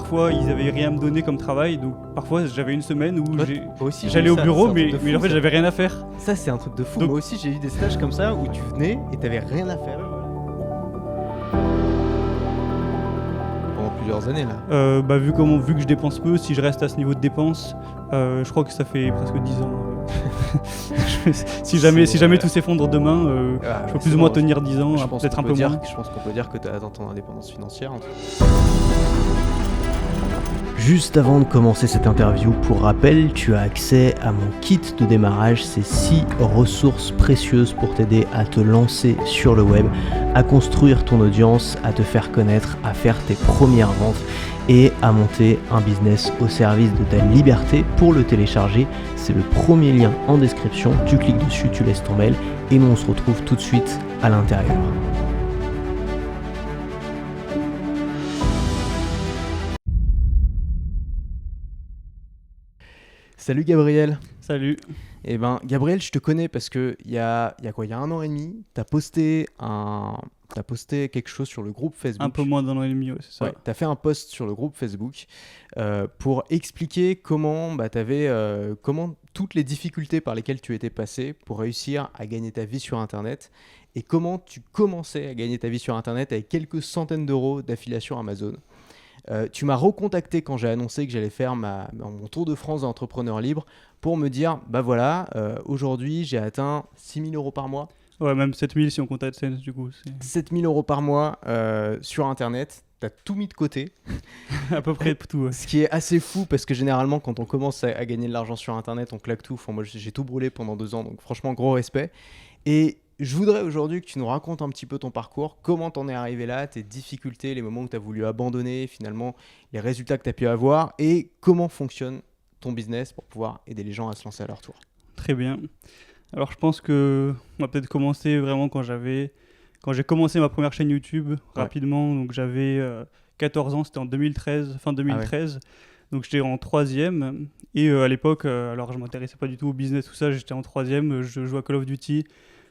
parfois ils avaient rien à me donner comme travail, donc parfois j'avais une semaine où Toi aussi, j'ai j'allais eu au ça, bureau, c'est un truc de mais fou, en fait ça. j'avais rien à faire. Ça, c'est un truc de fou. Donc- Moi aussi, j'ai eu des stages comme ça où tu venais et t'avais rien à faire. Pendant plusieurs années, là. Vu que je dépense peu, si je reste à ce niveau de dépenses, je crois que ça fait presque 10 ans. si jamais tout s'effondre demain, je peux plus ou moins tenir 10 ans, peut-être un peu moins. Je pense qu'on peut dire que tu as atteint ton indépendance financière. Juste avant de commencer cette interview, pour rappel, tu as accès à mon kit de démarrage, ces 6 ressources précieuses pour t'aider à te lancer sur le web, à construire ton audience, à te faire connaître, à faire tes premières ventes et à monter un business au service de ta liberté. Pour le télécharger, c'est le premier lien en description, tu cliques dessus, tu laisses ton mail et nous on se retrouve tout de suite à l'intérieur. Salut Gabriel. Salut. Eh ben Gabriel, je te connais parce que il y a 1 an et demi, t'as posté quelque chose sur le groupe Facebook. Un peu moins d'un an et demi, ouais, c'est ça. Ouais, t'as fait un post sur le groupe Facebook pour expliquer comment toutes les difficultés par lesquelles tu étais passé pour réussir à gagner ta vie sur Internet et comment tu commençais à gagner ta vie sur Internet avec quelques centaines d'euros d'affiliation Amazon. Tu m'as recontacté quand j'ai annoncé que j'allais faire mon tour de France d'entrepreneur libre pour me dire, aujourd'hui j'ai atteint 6 000 euros par mois. Ouais, même 7000 si on compte AdSense du coup. 7 000 euros par mois sur Internet, t'as tout mis de côté. À peu près tout, ouais. Ce qui est assez fou parce que généralement quand on commence à gagner de l'argent sur Internet, on claque tout. Enfin, moi j'ai tout brûlé pendant 2 ans, donc franchement gros respect. Et je voudrais aujourd'hui que tu nous racontes un petit peu ton parcours, comment t'en es arrivé là, tes difficultés, les moments où tu as voulu abandonner, finalement les résultats que tu as pu avoir et comment fonctionne ton business pour pouvoir aider les gens à se lancer à leur tour. Très bien. Alors je pense qu'on va peut-être commencer vraiment quand j'ai commencé ma première chaîne YouTube rapidement, donc j'avais 14 ans, c'était en 2013, fin 2013. Ah ouais. Donc j'étais en 3e et à l'époque, alors je m'intéressais pas du tout au business, tout ça, j'étais en 3e, je jouais à Call of Duty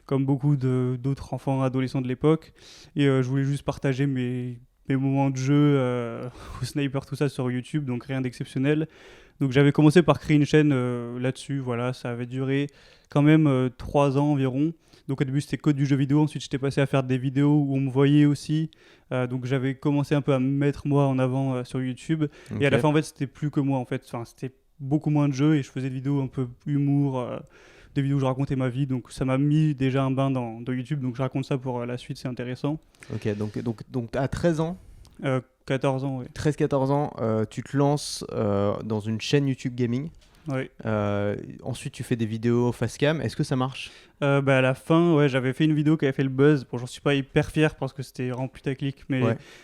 comme beaucoup d'autres enfants, adolescents de l'époque. Et je voulais juste partager mes moments de jeu au sniper, tout ça sur YouTube, donc rien d'exceptionnel. Donc j'avais commencé par créer une chaîne là-dessus, voilà, ça avait duré quand même 3 ans environ. Donc au début c'était que du jeu vidéo, ensuite j'étais passé à faire des vidéos où on me voyait aussi. Donc j'avais commencé un peu à me mettre moi en avant sur YouTube. Okay. Et à la fin en fait c'était plus que moi en fait, enfin, c'était beaucoup moins de jeux et je faisais des vidéos un peu humour, des vidéos où je racontais ma vie, donc ça m'a mis déjà un bain dans YouTube, donc je raconte ça pour la suite, c'est intéressant. Ok, donc à 13 ans 14 ans, oui. 13-14 ans, tu te lances dans une chaîne YouTube Gaming. Oui. Ensuite, tu fais des vidéos face cam. Est-ce que ça marche ? À la fin, ouais, j'avais fait une vidéo qui avait fait le buzz. Bon, j'en suis pas hyper fier parce que c'était vraiment putaclic, mais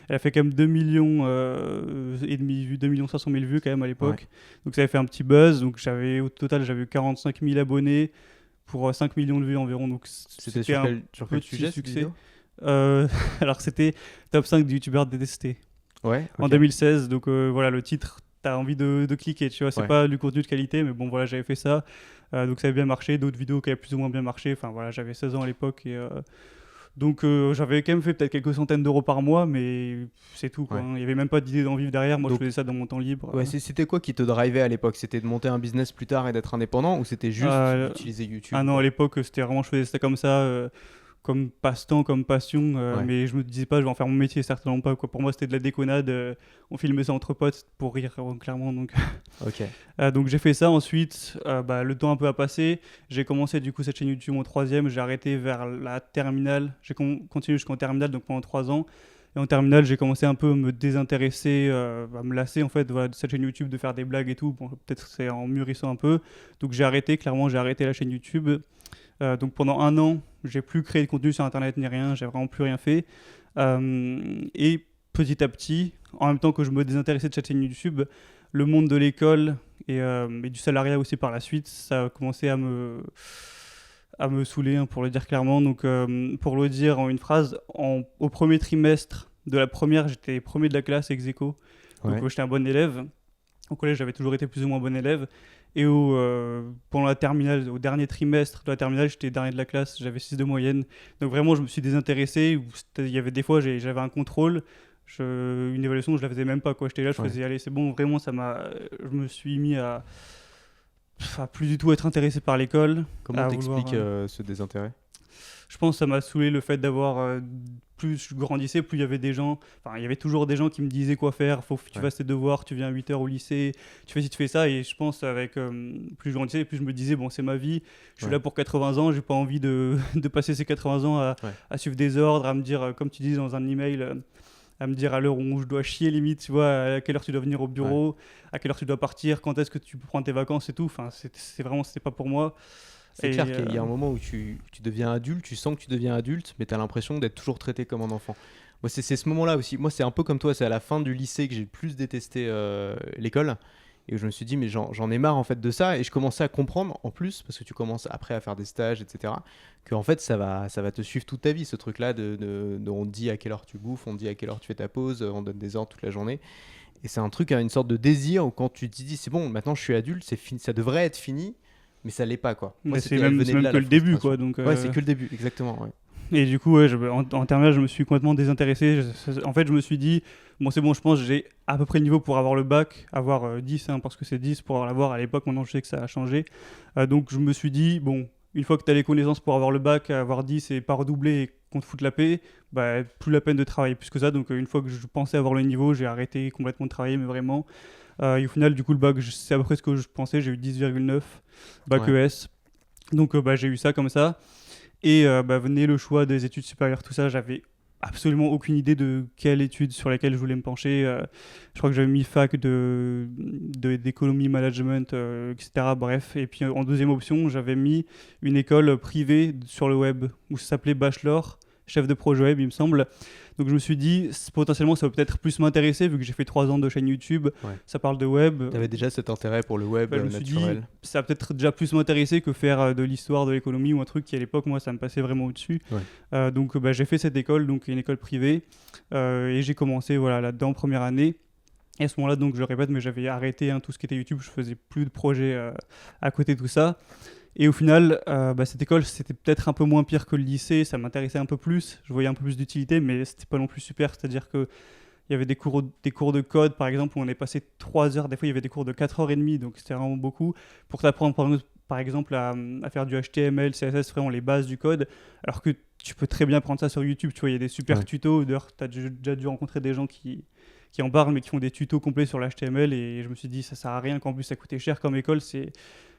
elle a fait quand même 2 millions et demi vues, 2 500 000 vues quand même à l'époque. Ouais. Donc ça avait fait un petit buzz. Donc au total, j'avais eu 45 000 abonnés pour 5 millions de vues environ. Donc c'était sur quel sujet, succès. Alors c'était top 5 des youtubeurs détestés. Ouais. En 2016. Donc voilà, le titre. T'as envie de cliquer, tu vois, c'est pas du contenu de qualité, mais bon, voilà, j'avais fait ça, donc ça avait bien marché, d'autres vidéos qui avaient plus ou moins bien marché, enfin voilà, j'avais 16 ans à l'époque, et donc j'avais quand même fait peut-être quelques centaines d'euros par mois, mais c'est tout, quoi, hein. Il y avait même pas d'idée d'en vivre derrière, moi donc, je faisais ça dans mon temps libre. Ouais, c'était quoi qui te drivait à l'époque ? C'était de monter un business plus tard et d'être indépendant, ou c'était juste d'utiliser YouTube ? Ah non, à l'époque, c'était vraiment, je faisais ça comme ça, comme passe-temps, comme passion, mais je me disais pas je vais en faire mon métier, certainement pas, quoi. Pour moi c'était de la déconnade, on filmait ça entre potes pour rire clairement, donc donc j'ai fait ça. Ensuite le temps un peu a passé, j'ai commencé du coup cette chaîne YouTube en 3e, j'ai arrêté vers la terminale, j'ai continué jusqu'en terminale, donc pendant 3 ans, et en terminale j'ai commencé un peu à me désintéresser, à me lasser en fait, voilà, de cette chaîne YouTube, de faire des blagues et tout. Bon, peut-être c'est en mûrissant un peu, donc j'ai arrêté la chaîne YouTube. Donc pendant 1 an, j'ai plus créé de contenu sur internet ni rien, j'ai vraiment plus rien fait. Et petit à petit, en même temps que je me désintéressais de cette chaîne YouTube, le monde de l'école et du salariat aussi par la suite, ça a commencé à me saouler, hein, pour le dire clairement. Donc pour le dire en une phrase, au premier trimestre de la première, j'étais premier de la classe ex aequo, donc j'étais un bon élève. Au collège, j'avais toujours été plus ou moins bon élève. Et pendant la terminale, au dernier trimestre de la terminale, j'étais dernier de la classe, j'avais 6 de moyenne. Donc vraiment, je me suis désintéressé. Il y avait des fois, j'avais un contrôle. Une évaluation, je la faisais même pas, quoi. J'étais là, je faisais, allez, c'est bon, vraiment, je me suis mis à plus du tout être intéressé par l'école. Comment t'expliques ce désintérêt ? Je pense que ça m'a saoulé le fait d'avoir plus je grandissais, plus il y avait des gens, il y avait toujours des gens qui me disaient quoi faire, faut que tu fasses tes devoirs, tu viens à 8h au lycée, tu fais ça, et je pense avec plus je grandissais, plus je me disais bon, c'est ma vie, je suis là pour 80 ans, j'ai pas envie de passer ces 80 ans à suivre des ordres, à me dire comme tu dis dans un email, à me dire à l'heure où je dois chier limite, tu vois, à quelle heure tu dois venir au bureau, à quelle heure tu dois partir, quand est-ce que tu prends tes vacances et tout, c'était pas pour moi. C'est clair qu'il y a un moment où tu deviens adulte, tu sens que tu deviens adulte, mais tu as l'impression d'être toujours traité comme un enfant. Moi, c'est ce moment-là aussi. Moi, c'est un peu comme toi, c'est à la fin du lycée que j'ai le plus détesté l'école. Et où je me suis dit, mais j'en ai marre en fait de ça. Et je commençais à comprendre en plus, parce que tu commences après à faire des stages, etc., qu'en fait, ça va te suivre toute ta vie, ce truc-là. On te dit à quelle heure tu bouffes, on te dit à quelle heure tu fais ta pause, on donne des ordres toute la journée. Et c'est un truc, une sorte de désir où quand tu te dis, c'est bon, maintenant je suis adulte, c'est fini, ça devrait être fini. Mais ça l'est pas, quoi. Moi, c'est même que le début, quoi. Donc, ouais, c'est que le début, exactement. Ouais. Et du coup, en terminale, je me suis complètement désintéressé. En fait, je me suis dit, bon, c'est bon, je pense que j'ai à peu près le niveau pour avoir le bac, avoir 10, parce que c'est 10 pour l'avoir à l'époque. Maintenant, je sais que ça a changé. Donc, je me suis dit, bon, une fois que tu as les connaissances pour avoir le bac, avoir 10 et pas redoubler et qu'on te foute la paix, plus la peine de travailler plus que ça. Donc, une fois que je pensais avoir le niveau, j'ai arrêté complètement de travailler, mais vraiment. Et au final, du coup, le bac, c'est à peu près ce que je pensais. J'ai eu 10,9, bac ES. Donc, j'ai eu ça comme ça. Et venait le choix des études supérieures, tout ça. J'avais absolument aucune idée de quelle étude sur laquelle je voulais me pencher. Je crois que j'avais mis fac d'économie, management, etc. Bref. Et puis, en deuxième option, j'avais mis une école privée sur le web où ça s'appelait Bachelor, chef de projet web, il me semble. Donc je me suis dit, potentiellement ça va peut-être plus m'intéresser vu que j'ai fait 3 ans de chaîne YouTube, ça parle de web. Tu avais déjà cet intérêt pour le web je me naturel. suis dit, ça va peut-être déjà plus m'intéresser que faire de l'histoire de l'économie ou un truc qui à l'époque, moi, ça me passait vraiment au-dessus. Donc j'ai fait cette école, donc une école privée, et j'ai commencé là-dedans, première année. Et à ce moment-là, donc je répète, mais j'avais arrêté tout ce qui était YouTube, je faisais plus de projets à côté de tout ça. Et au final, cette école, c'était peut-être un peu moins pire que le lycée, ça m'intéressait un peu plus, je voyais un peu plus d'utilité, mais c'était pas non plus super, c'est-à-dire qu'il y avait des cours de code, par exemple, où on est passé 3 heures, des fois il y avait des cours de 4h30, donc c'était vraiment beaucoup, pour t'apprendre par exemple à faire du HTML, CSS, vraiment les bases du code, alors que tu peux très bien prendre ça sur YouTube, tu vois, il y a des super tutos, d'ailleurs tu as déjà dû rencontrer des gens qui en parlent, mais qui font des tutos complets sur l'HTML, et je me suis dit, ça sert à rien, qu'en plus ça coûtait cher comme école, c'est...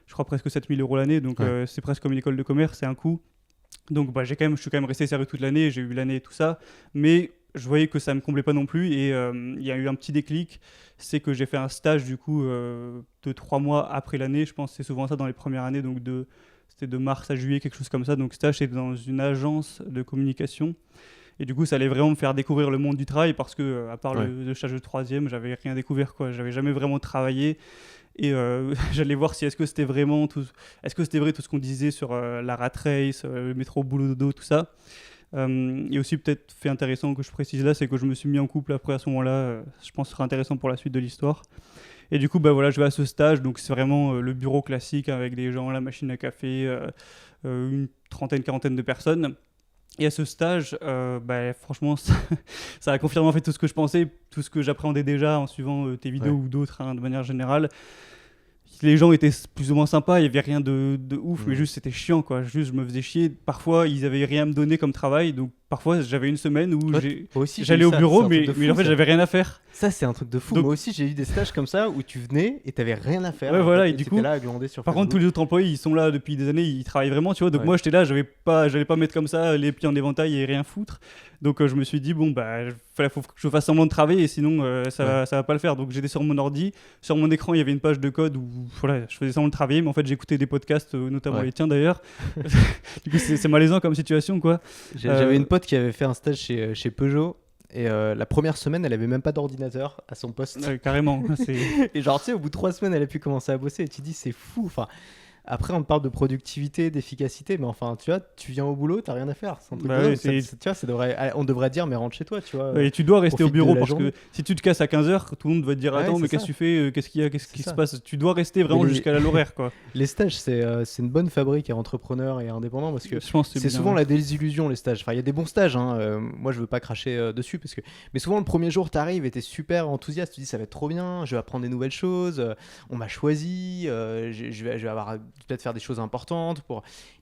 Je crois presque 7 000 € l'année, donc c'est presque comme une école de commerce, c'est un coût. Donc je suis quand même resté sérieux toute l'année, j'ai eu l'année et tout ça, mais je voyais que ça ne me comblait pas non plus, et il y a eu un petit déclic, c'est que j'ai fait un stage du coup de 3 mois après l'année, je pense que c'est souvent ça dans les premières années, donc c'était de mars à juillet, quelque chose comme ça, donc stage c'était dans une agence de communication. Et du coup, ça allait vraiment me faire découvrir le monde du travail parce que, à part le stage de 3e, j'avais rien découvert, quoi. J'avais jamais vraiment travaillé. Et j'allais voir si est-ce que c'était vrai tout ce qu'on disait sur la rat race, le métro boulot dodo, tout ça. Et aussi peut-être fait intéressant que je précise là, c'est que je me suis mis en couple après à ce moment-là. Je pense que ce sera intéressant pour la suite de l'histoire. Et du coup, je vais à ce stage, donc c'est vraiment le bureau classique avec des gens, la machine à café, une quarantaine de personnes. Et à ce stage, franchement, ça a confirmé en fait tout ce que je pensais, tout ce que j'appréhendais déjà en suivant tes vidéos ou d'autres, de manière générale. Les gens étaient plus ou moins sympas, il n'y avait rien de ouf, mais juste c'était chiant, quoi. Juste, je me faisais chier. Parfois, ils n'avaient rien à me donner comme travail, donc parfois, j'avais une semaine où j'allais au bureau, mais en fait, j'avais rien à faire. Ça, c'est un truc de fou. Donc, moi aussi, j'ai eu des stages comme ça où tu venais et tu n'avais rien à faire. Ouais, voilà, et du coup, là à glander sur par contre, tous les autres employés, ils sont là depuis des années, ils travaillent vraiment, tu vois. Donc moi, j'étais là, j'allais pas mettre comme ça les pieds en éventail et rien foutre. Donc je me suis dit, bon, faut que je fasse semblant de travailler, et sinon ça va pas le faire. Donc j'étais sur mon ordi, sur mon écran, il y avait une page de code où je faisais semblant de travailler, mais en fait, j'écoutais des podcasts, notamment les tiens d'ailleurs. Du coup, c'est malaisant comme situation, quoi. J'avais une pote qui avait fait un stage chez Peugeot. Et la première semaine, elle avait même pas d'ordinateur à son poste. Carrément. Et genre, tu sais, au bout de 3 semaines, elle a pu commencer à bosser. Et tu dis, c'est fou. Enfin, Après, on te parle de productivité, d'efficacité, mais enfin, tu vois, tu viens au boulot, t'as rien à faire. C'est un truc Bah de oui, dingue. Tu vois, on devrait dire, mais rentre chez toi, tu vois. Et tu dois rester au profite de bureau la parce journée. que si tu te casses à 15h, tout le monde va te dire Ouais, attends, c'est mais qu'est-ce ça. que tu fais, qu'est-ce qu'il y a, qu'est-ce C'est qui ça. se passe. Tu dois rester vraiment Mais jusqu'à l'horaire, quoi. Les stages, c'est une bonne fabrique à entrepreneurs et à indépendants parce que Je pense que c'est bien, souvent ouais. la désillusion, les stages. Enfin, il y a des bons stages, hein. Moi, je veux pas cracher dessus parce que. Mais souvent, le premier jour, t'arrives et t'es super enthousiaste. Tu dis, ça va être trop bien, je vais apprendre des nouvelles choses, on m'a choisi, je vais avoir peut-être faire des choses importantes.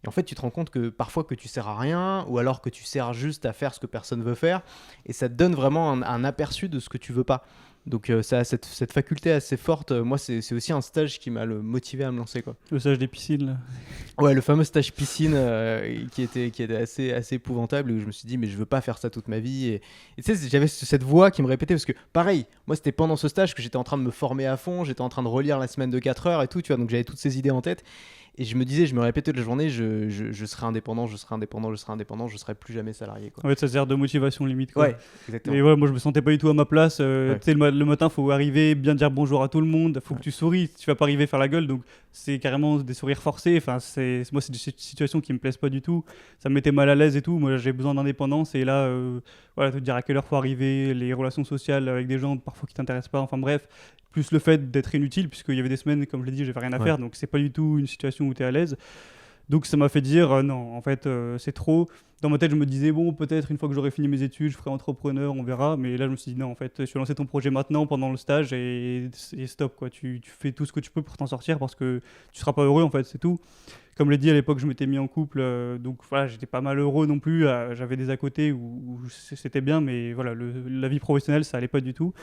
Et en fait, tu te rends compte que parfois que tu sers à rien ou alors que tu sers juste à faire ce que personne veut faire et ça te donne vraiment un aperçu de ce que tu veux pas. Donc ça a cette faculté assez forte. Moi, c'est aussi un stage qui m'a motivé à me lancer, quoi. Le stage des piscines, là. Ouais, le fameux stage piscine qui était assez épouvantable et où je me suis dit mais je veux pas faire ça toute ma vie et tu sais j'avais cette voix qui me répétait parce que pareil, moi c'était pendant ce stage que j'étais en train de me former à fond, j'étais en train de relire la semaine de 4 heures et tout, tu vois, donc j'avais toutes ces idées en tête et je me répétais toute la journée je serai indépendant, je serai plus jamais salarié, quoi. En fait, ça sert de motivation limite, quoi. Ouais, exactement. Mais ouais, moi je me sentais pas du tout à ma place. Ouais. Tu sais, le matin, faut arriver, bien dire bonjour à tout le monde, faut que tu souris, tu vas pas arriver faire la gueule, donc c'est carrément des sourires forcés. Enfin, moi, c'est des situations qui me plaisent pas du tout. Ça me mettait mal à l'aise et tout. Moi, j'ai besoin d'indépendance et là, voilà, te dire à quelle heure faut arriver, les relations sociales avec des gens parfois qui t'intéressent pas, enfin bref. Plus le fait d'être inutile, puisqu'il y avait des semaines, comme je l'ai dit, j'avais rien à faire, donc c'est pas du tout une situation où tu es à l'aise. Donc ça m'a fait dire non, en fait c'est trop. Dans ma tête je me disais bon, peut-être une fois que j'aurai fini mes études je ferai entrepreneur, on verra. Mais là je me suis dit non, en fait tu vas lancer ton projet maintenant pendant le stage et stop, quoi. Tu fais tout ce que tu peux pour t'en sortir parce que tu seras pas heureux, en fait, c'est tout. Comme je l'ai dit, à l'époque je m'étais mis en couple, donc voilà, j'étais pas mal heureux non plus. J'avais des à côté où c'était bien, mais voilà, la vie professionnelle ça allait pas du tout.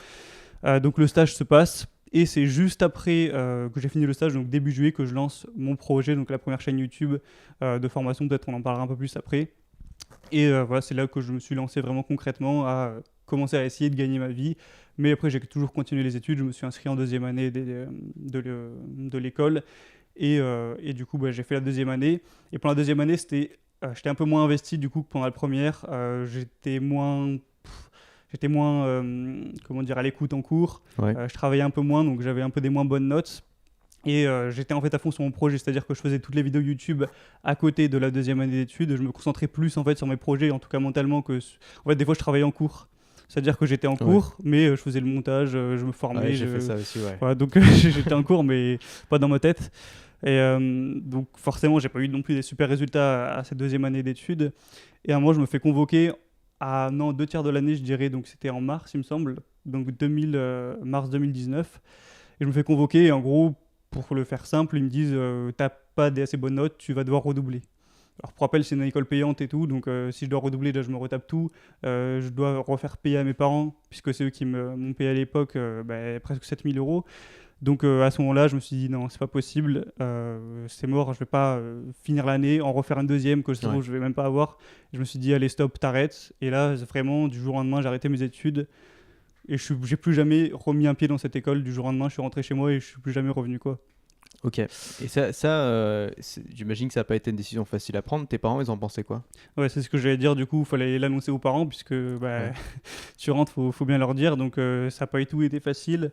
Donc le stage se passe. Et c'est juste après que j'ai fini le stage, donc début juillet, que je lance mon projet, donc la première chaîne YouTube de formation. Peut-être on en parlera un peu plus après. Et voilà, c'est là que je me suis lancé vraiment concrètement à commencer à essayer de gagner ma vie. Mais après, j'ai toujours continué les études. Je me suis inscrit en deuxième année de l'école. Et du coup, j'ai fait la deuxième année. Et pendant la deuxième année, j'étais un peu moins investi du coup que pendant la première. J'étais moins comment dire, à l'écoute en cours. Ouais. Je travaillais un peu moins, donc j'avais un peu des moins bonnes notes. Et j'étais en fait à fond sur mon projet, c'est-à-dire que je faisais toutes les vidéos YouTube à côté de la deuxième année d'études. Je me concentrais plus en fait sur mes projets, en tout cas mentalement, en fait des fois je travaillais en cours. C'est-à-dire que j'étais en cours, mais je faisais le montage, je me formais. Ouais, j'ai fait ça aussi, ouais. Voilà, donc j'étais en cours, mais pas dans ma tête. Et donc forcément, j'ai pas eu non plus des super résultats à cette deuxième année d'études. Et à un moment, je me fais convoquer à 2 tiers de l'année, je dirais, donc c'était en mars, il me semble, donc mars 2019. Et je me fais convoquer, et en gros, pour le faire simple, ils me disent t'as pas des assez bonnes notes, tu vas devoir redoubler. Alors pour rappel, c'est une école payante et tout, donc si je dois redoubler, là je me retape tout. Je dois refaire payer à mes parents, puisque c'est eux qui m'ont payé à l'époque presque 7 000 €. Donc à ce moment-là, je me suis dit non, c'est pas possible, c'est mort, je vais pas finir l'année, en refaire une deuxième que je vais même pas avoir. Je me suis dit allez stop, t'arrêtes. Et là, vraiment, du jour au lendemain, j'ai arrêté mes études et j'ai plus jamais remis un pied dans cette école. Du jour au lendemain, je suis rentré chez moi et je suis plus jamais revenu, quoi. Ok. Et ça j'imagine que ça n'a pas été une décision facile à prendre. Tes parents, ils en pensaient quoi? Ouais, c'est ce que j'allais dire. Du coup, il fallait l'annoncer aux parents puisque tu rentres, faut bien leur dire. Donc ça n'a pas tout été facile.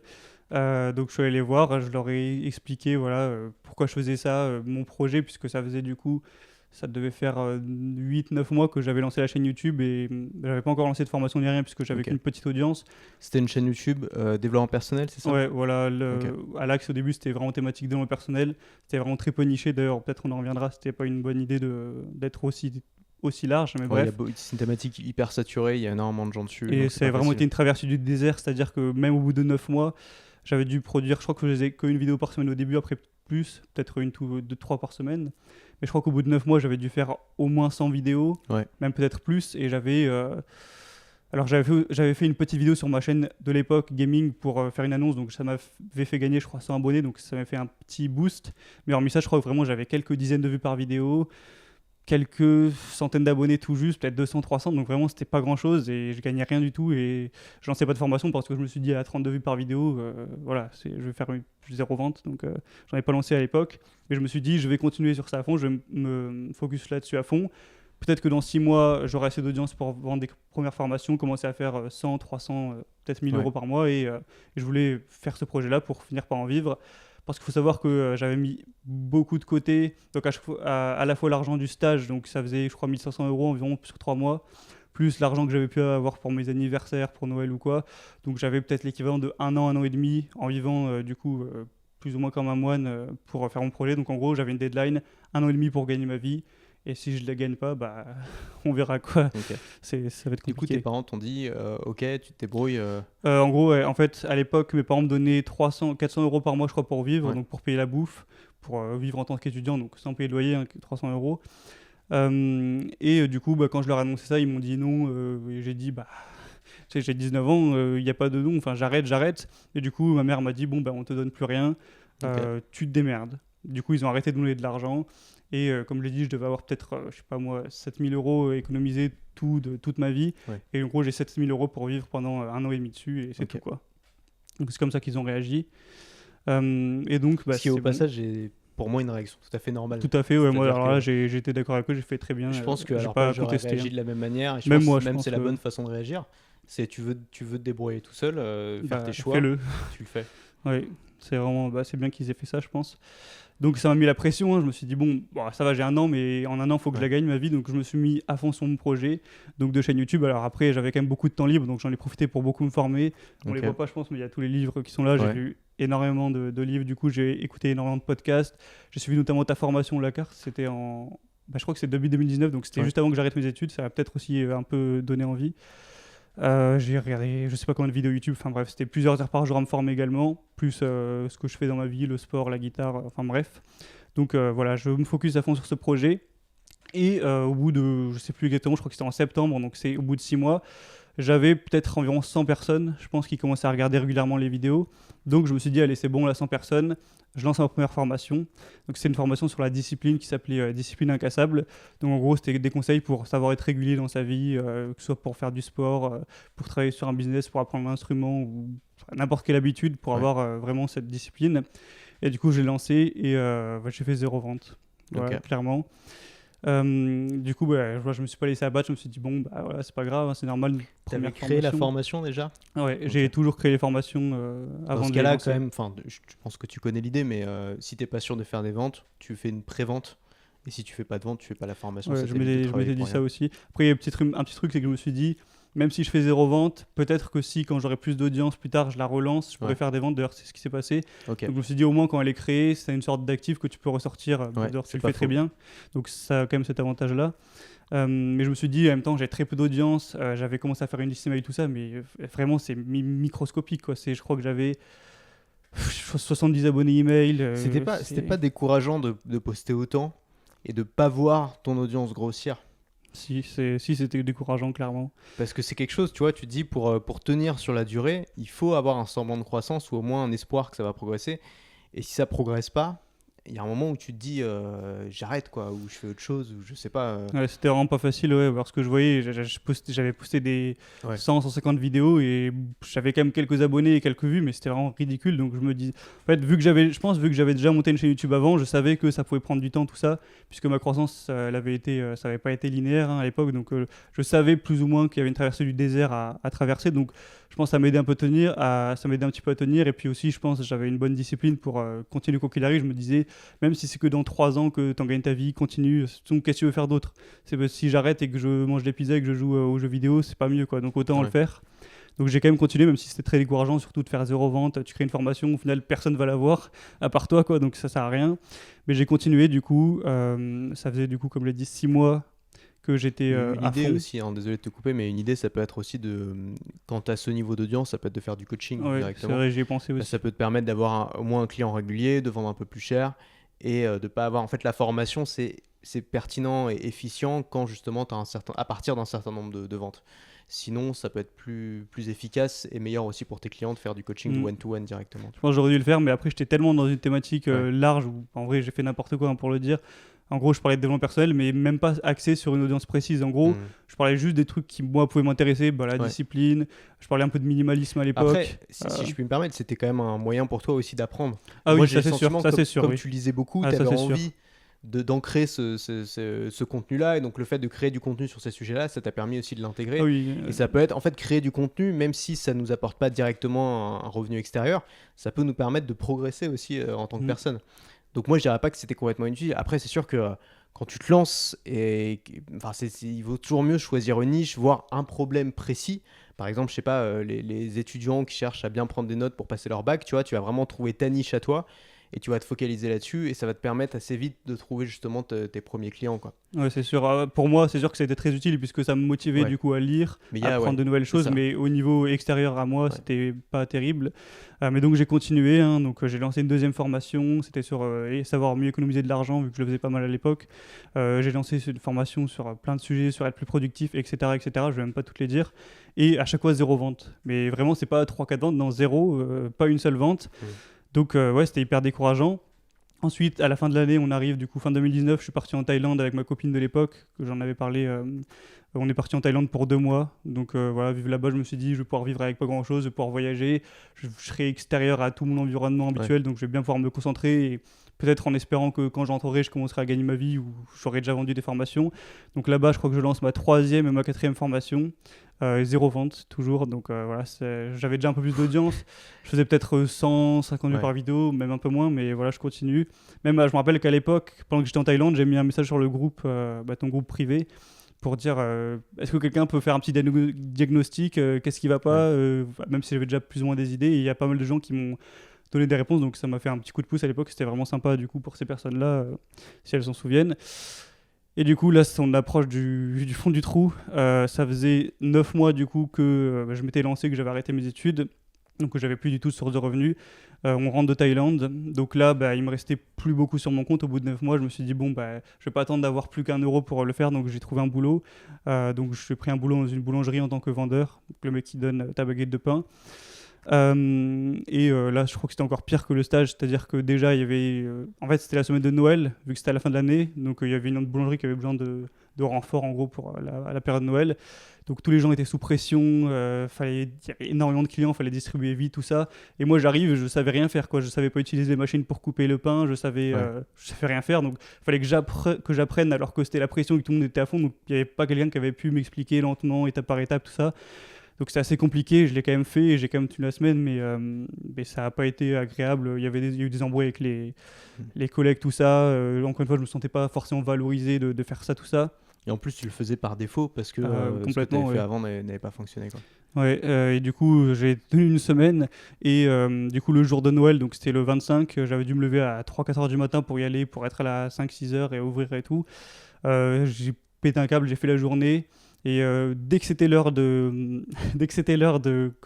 Donc je suis allé les voir, je leur ai expliqué voilà, pourquoi je faisais ça, mon projet, puisque ça faisait du coup, ça devait faire 8-9 mois que j'avais lancé la chaîne YouTube et j'avais pas encore lancé de formation ni rien puisque j'avais qu'une petite audience. C'était une chaîne YouTube développement personnel, c'est ça? Ouais, voilà, à l'Axe au début c'était vraiment thématique développement personnel, c'était vraiment très peu niché, d'ailleurs peut-être on en reviendra, c'était pas une bonne idée d'être aussi large, mais bref. C'est une thématique hyper saturée, il y a énormément de gens dessus. Et c'est vraiment été une traversée du désert, c'est-à-dire que même au bout de 9 mois, j'avais dû produire, je crois que je faisais qu'une vidéo par semaine au début, après plus, peut-être 3 par semaine. Mais je crois qu'au bout de 9 mois, j'avais dû faire au moins 100 vidéos, même peut-être plus. Et j'avais fait une petite vidéo sur ma chaîne de l'époque, gaming, pour faire une annonce. Donc ça m'avait fait gagner, je crois, 100 abonnés. Donc ça m'a fait un petit boost. Mais hormis ça, je crois que vraiment, j'avais quelques dizaines de vues par vidéo, quelques centaines d'abonnés tout juste, peut-être 200, 300, donc vraiment c'était pas grand chose et je gagnais rien du tout et je lançais pas de formation parce que je me suis dit à 32 vues par vidéo, je vais faire 0 vente, donc j'en ai pas lancé à l'époque, mais je me suis dit je vais continuer sur ça à fond, je vais me focus là-dessus à fond. Peut-être que dans 6 mois j'aurai assez d'audience pour vendre des premières formations, commencer à faire 100, 300, peut-être 1000 € par mois et je voulais faire ce projet-là pour finir par en vivre. parce qu'il faut savoir que j'avais mis beaucoup de côté, donc à la fois l'argent du stage, donc ça faisait je crois 1500 € environ sur 3 mois, plus l'argent que j'avais pu avoir pour mes anniversaires, pour Noël ou quoi. Donc j'avais peut-être l'équivalent de un an et demi en vivant du coup plus ou moins comme un moine pour faire mon projet. Donc en gros j'avais une deadline, 1 an et demi pour gagner ma vie. Et si je ne la gagne pas, bah, on verra quoi. Okay. Ça va être compliqué. Du coup, tes parents t'ont dit ok, tu te débrouilles. En gros, en fait, à l'époque, mes parents me donnaient 400 € par mois, je crois, pour vivre, donc pour payer la bouffe, pour vivre en tant qu'étudiant, donc sans payer le loyer, 300 €. Et du coup, bah, quand je leur ai annoncé ça, ils m'ont dit non. Et j'ai dit, bah, tu sais, j'ai 19 ans, il n'y a pas de non, enfin, j'arrête. Et du coup, ma mère m'a dit, bon, bah, on te donne plus rien, tu te démerdes. Du coup, ils ont arrêté de me donner de l'argent. Et comme je l'ai dit, je devais avoir peut-être, je sais pas moi, 7000 € économisés toute ma vie. Ouais. Et en gros, j'ai 7000 € pour vivre pendant 1 an et demi dessus, et c'est tout, quoi. Donc c'est comme ça qu'ils ont réagi. Et donc, bah, ce qui au passage est pour moi une réaction tout à fait normale. Tout à fait, ouais. Moi, alors là, j'ai été d'accord avec eux, j'ai fait très bien. Je pense que j'aurais réagi de la même manière. Et je même pense moi, c'est la bonne façon de réagir. C'est tu veux te débrouiller tout seul, faire tes choix. Fais-le. Tu le fais. Oui, c'est vraiment, c'est bien qu'ils aient fait ça, je pense. Donc ça m'a mis la pression, je me suis dit bon ça va, j'ai 1 an, mais en 1 an il faut que je la gagne ma vie, donc je me suis mis à fond sur mon projet donc de chaîne YouTube. Alors après j'avais quand même beaucoup de temps libre, donc j'en ai profité pour beaucoup me former. On les voit pas je pense, mais il y a tous les livres qui sont là, j'ai lu énormément de livres, du coup j'ai écouté énormément de podcasts, j'ai suivi notamment ta formation La Carte, c'était je crois que c'est début 2019, donc c'était juste avant que j'arrête mes études, ça a peut-être aussi un peu donné envie. J'ai regardé je sais pas combien de vidéos YouTube, enfin bref, c'était plusieurs heures par jour à me former également, plus ce que je fais dans ma vie, le sport, la guitare, enfin bref. Donc voilà, je me focus à fond sur ce projet. Et au bout de, je sais plus exactement, je crois que c'était en septembre, donc c'est au bout de 6 mois, j'avais peut-être environ 100 personnes, je pense, qui commençaient à regarder régulièrement les vidéos. Donc je me suis dit, allez, c'est bon, là, 100 personnes, je lance ma première formation. Donc c'est une formation sur la discipline qui s'appelait Discipline Incassable. Donc en gros, c'était des conseils pour savoir être régulier dans sa vie, que ce soit pour faire du sport, pour travailler sur un business, pour apprendre un instrument ou n'importe quelle habitude pour avoir vraiment cette discipline. Et du coup, j'ai lancé et j'ai fait 0 vente, voilà, clairement. Du coup, je me suis pas laissé abattre, je me suis dit bon, voilà, c'est pas grave, hein, c'est normal. Tu avais créé la formation déjà ? Ouais, j'ai toujours créé les formations avant. Dans ce cas-là, quand même, je pense que tu connais l'idée, mais si t'es pas sûr de faire des ventes, tu fais une pré-vente. Et si tu fais pas de vente, tu fais pas la formation. Ouais, je m'étais dit ça aussi. Après, il y a un petit truc, c'est que je me suis dit, même si je fais 0 vente, peut-être que si, quand j'aurai plus d'audience plus tard, je la relance, je pourrais faire des ventes. D'ailleurs, c'est ce qui s'est passé. Donc, je me suis dit, au moins, quand elle est créée, c'est une sorte d'actif que tu peux ressortir. D'ailleurs, tu le fais très bien. Donc, ça a quand même cet avantage-là. Mais je me suis dit, en même temps, j'ai très peu d'audience. J'avais commencé à faire une liste email et tout ça, mais vraiment, c'est microscopique, quoi. Je crois que j'avais 70 abonnés email. C'était pas décourageant de poster autant et de pas voir ton audience grossir? Si, c'était décourageant, clairement. Parce que c'est quelque chose, tu vois, tu dis pour tenir sur la durée, il faut avoir un semblant de croissance ou au moins un espoir que ça va progresser. Et si ça progresse pas, il y a un moment où tu te dis j'arrête, quoi, ou je fais autre chose, ou je sais pas. Ouais, c'était vraiment pas facile, parce que je voyais, j'avais posté des 100-150 vidéos et j'avais quand même quelques abonnés et quelques vues, mais c'était vraiment ridicule. Donc je me dis, en fait, vu que j'avais déjà monté une chaîne YouTube avant, je savais que ça pouvait prendre du temps, tout ça, puisque ma croissance, ça avait pas été linéaire à l'époque, donc je savais plus ou moins qu'il y avait une traversée du désert à traverser, donc je pense que ça m'aidait un petit peu à tenir, et puis aussi je pense que j'avais une bonne discipline pour continuer quoi qu'il arrive. Je me disais, même si c'est que dans 3 ans que tu en gagnes ta vie, continue, qu'est-ce que tu veux faire d'autre? Si j'arrête et que je mange des pizzas et que je joue aux jeux vidéo, c'est pas mieux, quoi, donc autant le faire. Donc j'ai quand même continué, même si c'était très décourageant, surtout de faire 0 vente. Tu crées une formation, au final personne va la voir à part toi, quoi, donc ça sert à rien. Mais j'ai continué, du coup, ça faisait du coup, comme je l'ai dit, 6 mois que j'étais à fond. Une idée aussi, désolé de te couper, mais une idée, ça peut être aussi quand tu as ce niveau d'audience, ça peut être de faire du coaching directement. C'est vrai, j'y ai pensé aussi. Ça peut te permettre d'avoir au moins un client régulier, de vendre un peu plus cher et de pas avoir. En fait, la formation, c'est pertinent et efficient quand justement tu as à partir d'un certain nombre de ventes. Sinon, ça peut être plus efficace et meilleur aussi pour tes clients de faire du coaching de one-to-one directement. Je pense que j'aurais dû le faire, mais après, j'étais tellement dans une thématique large où, en vrai, j'ai fait n'importe quoi, pour le dire. En gros, je parlais de développement personnel, mais même pas axé sur une audience précise. En gros, je parlais juste des trucs qui, moi, pouvaient m'intéresser, la discipline. Je parlais un peu de minimalisme à l'époque. Après, si je puis me permettre, c'était quand même un moyen pour toi aussi d'apprendre. Ah moi, oui, ça c'est sûr. Comme tu lisais beaucoup, tu avais envie d'ancrer ce contenu-là, et donc le fait de créer du contenu sur ces sujets-là, ça t'a permis aussi de l'intégrer. Ah oui, et ça peut être, en fait, créer du contenu, même si ça nous apporte pas directement un revenu extérieur, ça peut nous permettre de progresser aussi en tant que personne. Donc moi je dirais pas que c'était complètement inutile. Après c'est sûr que quand tu te lances, il vaut toujours mieux choisir une niche, voir un problème précis. Par exemple, je sais pas, les étudiants qui cherchent à bien prendre des notes pour passer leur bac, tu vois, tu vas vraiment trouver ta niche à toi et tu vas te focaliser là-dessus, et ça va te permettre assez vite de trouver justement tes premiers clients, quoi. Ouais, c'est sûr. Pour moi, c'est sûr que ça a été très utile puisque ça me motivait du coup à lire, à apprendre de nouvelles choses, mais au niveau extérieur à moi, c'était pas terrible. Mais donc j'ai continué, donc j'ai lancé une deuxième formation, c'était sur savoir mieux économiser de l'argent, vu que je le faisais pas mal à l'époque. J'ai lancé une formation sur plein de sujets, sur être plus productif, etc., etc. Je vais même pas toutes les dire. Et à chaque fois, 0 vente. Mais vraiment, c'est pas 3-4 ventes, non, 0, pas une seule vente. Donc c'était hyper décourageant. Ensuite, à la fin de l'année, on arrive du coup fin 2019, je suis parti en Thaïlande avec ma copine de l'époque, que j'en avais parlé. On est parti en Thaïlande pour 2 mois. Donc voilà, vivre là-bas, je me suis dit, je vais pouvoir vivre avec pas grand-chose, je vais pouvoir voyager. Je serai extérieur à tout mon environnement habituel, donc je vais bien pouvoir me concentrer. Et peut-être en espérant que quand j'entrerai, je commencerai à gagner ma vie ou j'aurai déjà vendu des formations. Donc là-bas, je crois que je lance ma 3e et ma 4e formation. 0 vente toujours, donc voilà, j'avais déjà un peu plus d'audience, je faisais peut-être 150 vues par vidéo, même un peu moins, mais voilà, je continue. Même je me rappelle qu'à l'époque, pendant que j'étais en Thaïlande, j'ai mis un message sur le groupe, ton groupe privé, pour dire est-ce que quelqu'un peut faire un petit diagnostic, qu'est-ce qui va pas, même si j'avais déjà plus ou moins des idées, et il y a pas mal de gens qui m'ont donné des réponses, donc ça m'a fait un petit coup de pouce à l'époque, c'était vraiment sympa du coup pour ces personnes-là, si elles s'en souviennent. Et du coup, là, on approche du fond du trou. Ça faisait 9 mois du coup que je m'étais lancé, que j'avais arrêté mes études, donc que j'avais plus du tout de source de revenus. On rentre de Thaïlande, donc là, il me restait plus beaucoup sur mon compte. Au bout de 9 mois, je me suis dit bon, je vais pas attendre d'avoir plus qu'1 euro pour le faire, donc j'ai trouvé un boulot. Donc j'ai pris un boulot dans une boulangerie en tant que vendeur, donc le mec qui donne ta baguette de pain. Là je crois que c'était encore pire que le stage, c'est-à-dire que déjà il y avait en fait c'était la semaine de Noël, vu que c'était à la fin de l'année, donc il y avait une autre boulangerie qui avait besoin de renfort en gros pour la période de Noël, donc tous les gens étaient sous pression, il y avait énormément de clients, fallait distribuer vite, tout ça, et moi j'arrive, je savais rien faire, quoi. Je savais pas utiliser les machines pour couper le pain, je savais rien faire, donc il fallait que j'apprenne, alors que c'était la pression et que tout le monde était à fond, donc il n'y avait pas quelqu'un qui avait pu m'expliquer lentement, étape par étape, tout ça. Donc c'était assez compliqué, je l'ai quand même fait et j'ai quand même tenu la semaine, mais ça n'a pas été agréable. Il y a eu des embrouilles avec les collègues, tout ça. Encore une fois, je ne me sentais pas forcément valorisé de faire ça, tout ça. Et en plus, tu le faisais par défaut parce que ce que tu avais fait avant n'avait pas fonctionné, quoi. Ouais, et du coup, j'ai tenu une semaine. Et du coup, le jour de Noël, donc c'était le 25, j'avais dû me lever à 3-4 heures du matin pour y aller, pour être à la 5-6 heures et ouvrir et tout. J'ai pété un câble, j'ai fait la journée. Et dès que c'était l'heure que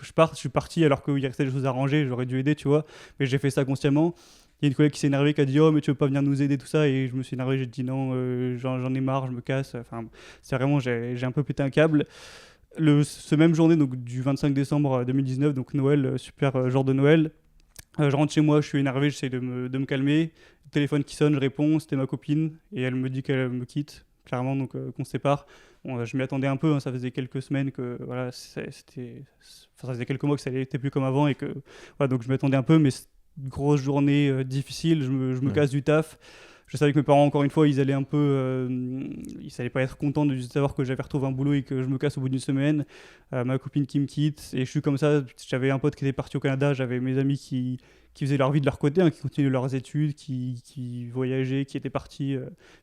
je parte, je suis parti alors qu'il restait des choses à ranger, j'aurais dû aider, tu vois, mais j'ai fait ça consciemment. Il y a une collègue qui s'est énervée, qui a dit « Oh, mais tu veux pas venir nous aider, tout ça ?» Et je me suis énervé, j'ai dit « Non, j'en ai marre, je me casse. » Enfin, c'est vraiment, j'ai un peu pété un câble. Ce même journée, donc du 25 décembre 2019, donc Noël, super jour de Noël, je rentre chez moi, je suis énervé, j'essaie de me calmer. Le téléphone qui sonne, je réponds, c'était ma copine, et elle me dit qu'elle me quitte, clairement, donc qu'on se sépare. Bon, je m'y attendais un peu, ça faisait quelques semaines que voilà, ça faisait quelques mois que ça n'était plus comme avant, et que voilà, donc je m'y attendais un peu, mais une grosse journée difficile, je me casse du taf. Je savais que mes parents, encore une fois, ils allaient pas être contents de savoir que j'avais retrouvé un boulot et que je me casse au bout d'une semaine. Ma copine qui me quitte, et je suis comme ça. J'avais un pote qui était parti au Canada, j'avais mes amis qui faisaient leur vie de leur côté, qui continuaient leurs études, qui voyageaient, qui étaient partis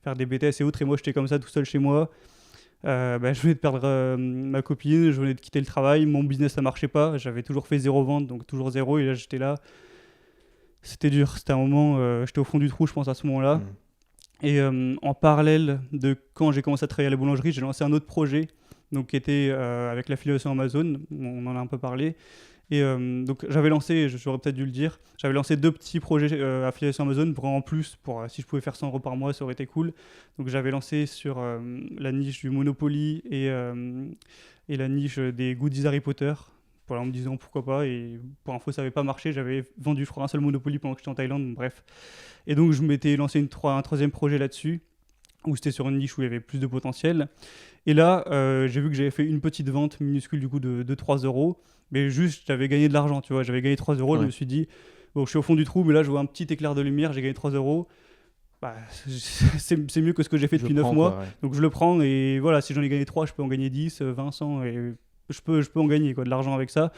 faire des BTS et autres, et moi j'étais comme ça tout seul chez moi. Je venais de perdre ma copine, je venais de quitter le travail, mon business ça marchait pas, j'avais toujours fait 0 vente, donc toujours 0, et là j'étais là. C'était dur, c'était un moment, j'étais au fond du trou, je pense, à ce moment-là. Et en parallèle de quand j'ai commencé à travailler à la boulangerie, j'ai lancé un autre projet, donc, qui était avec l'affiliation Amazon, on en a un peu parlé. Et donc j'avais lancé, j'aurais peut-être dû le dire, j'avais lancé 2 petits projets affiliation Amazon pour en plus, si je pouvais faire 100 € par mois, ça aurait été cool. Donc j'avais lancé sur la niche du Monopoly et la niche des goodies Harry Potter, en me disant pourquoi pas, et pour info ça n'avait pas marché, j'avais vendu je crois un seul Monopoly pendant que j'étais en Thaïlande, bref. Et donc je m'étais lancé un 3e projet là-dessus, où c'était sur une niche où il y avait plus de potentiel. Et là, j'ai vu que j'avais fait une petite vente minuscule du coup de 3 €, mais juste j'avais gagné de l'argent, tu vois, j'avais gagné 3 €, je me suis dit, bon, je suis au fond du trou, mais là je vois un petit éclair de lumière, j'ai gagné 3 €, c'est mieux que ce que j'ai fait depuis 9 mois. Donc je le prends et voilà, si j'en ai gagné 3, je peux en gagner 10, 20, 100 et je peux en gagner de l'argent avec ça.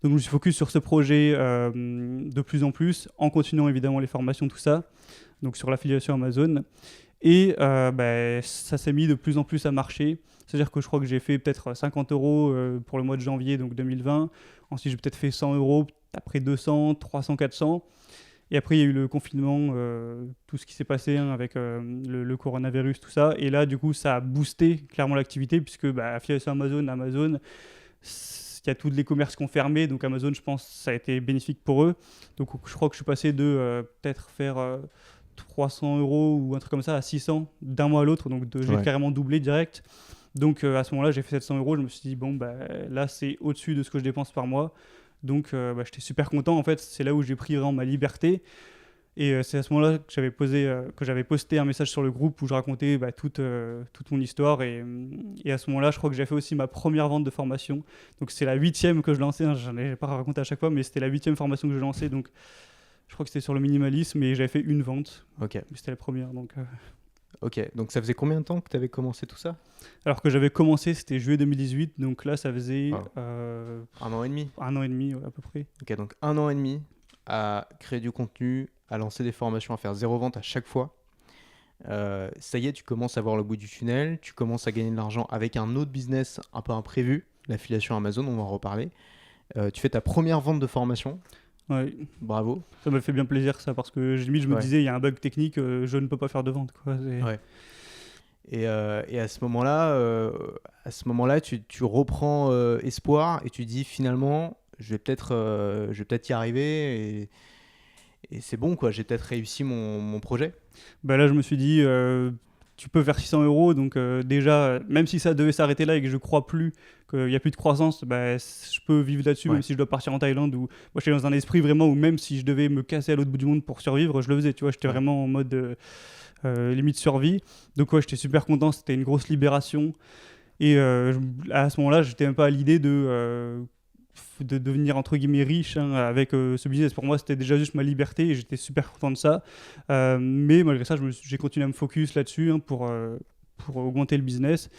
Donc je me suis focus sur ce projet de plus en plus, en continuant évidemment les formations, tout ça, donc sur l'affiliation Amazon. Et ça s'est mis de plus en plus à marcher. C'est-à-dire que je crois que j'ai fait peut-être 50 € pour le mois de janvier donc 2020. Ensuite, j'ai peut-être fait 100 €, après 200, 300, 400. Et après, il y a eu le confinement, tout ce qui s'est passé avec le coronavirus, tout ça. Et là, du coup, ça a boosté clairement l'activité, puisque affiliation Amazon, il y a tous les commerces qui ont fermé. Donc Amazon, je pense, ça a été bénéfique pour eux. Donc je crois que je suis passé de peut-être faire 300 € ou un truc comme ça à 600 d'un mois à l'autre. Donc j'ai carrément doublé direct. Donc à ce moment-là, j'ai fait 700 €. Je me suis dit, bon, là, c'est au-dessus de ce que je dépense par mois. Donc j'étais super content. En fait, c'est là où j'ai pris vraiment ma liberté. Et c'est à ce moment-là que j'avais posté un message sur le groupe où je racontais toute mon histoire. Et à ce moment-là, je crois que j'ai fait aussi ma première vente de formation. Donc c'est la 8e que je lançais. Je n'en ai pas raconté à chaque fois, mais c'était la 8e formation que je lançais. Donc je crois que c'était sur le minimalisme et j'avais fait une vente. Ok. Mais c'était la première. Ok, donc ça faisait combien de temps que tu avais commencé tout ça ? Alors que j'avais commencé, c'était juillet 2018, donc là ça faisait... 1 an et demi ? 1 an et demi, à peu près. Ok, donc 1 an et demi à créer du contenu, à lancer des formations, à faire 0 vente à chaque fois. Ça y est, tu commences à voir le bout du tunnel, tu commences à gagner de l'argent avec un autre business un peu imprévu, l'affiliation Amazon, on va en reparler. Tu fais ta première vente de formation. Ouais. Bravo. Ça m'a fait bien plaisir ça, parce que je me disais, il y a un bug technique, je ne peux pas faire de vente. Ouais. Et à ce moment-là, tu reprends espoir et tu dis finalement, je vais peut-être y arriver et c'est bon, quoi. J'ai peut-être réussi mon projet. Là, je me suis dit, tu peux faire 600 €, donc déjà, même si ça devait s'arrêter là et que je crois plus qu'il n'y a plus de croissance, je peux vivre là-dessus, même si je dois partir en Thaïlande. Moi, j'étais dans un esprit vraiment où même si je devais me casser à l'autre bout du monde pour survivre, je le faisais. Tu vois, j'étais vraiment en mode limite survie. Donc j'étais super content, c'était une grosse libération. Et à ce moment-là, j'étais même pas à l'idée de devenir entre guillemets riche avec ce business. Pour moi, c'était déjà juste ma liberté et j'étais super content de ça. Mais malgré ça, j'ai continué à me focus là-dessus pour augmenter le business.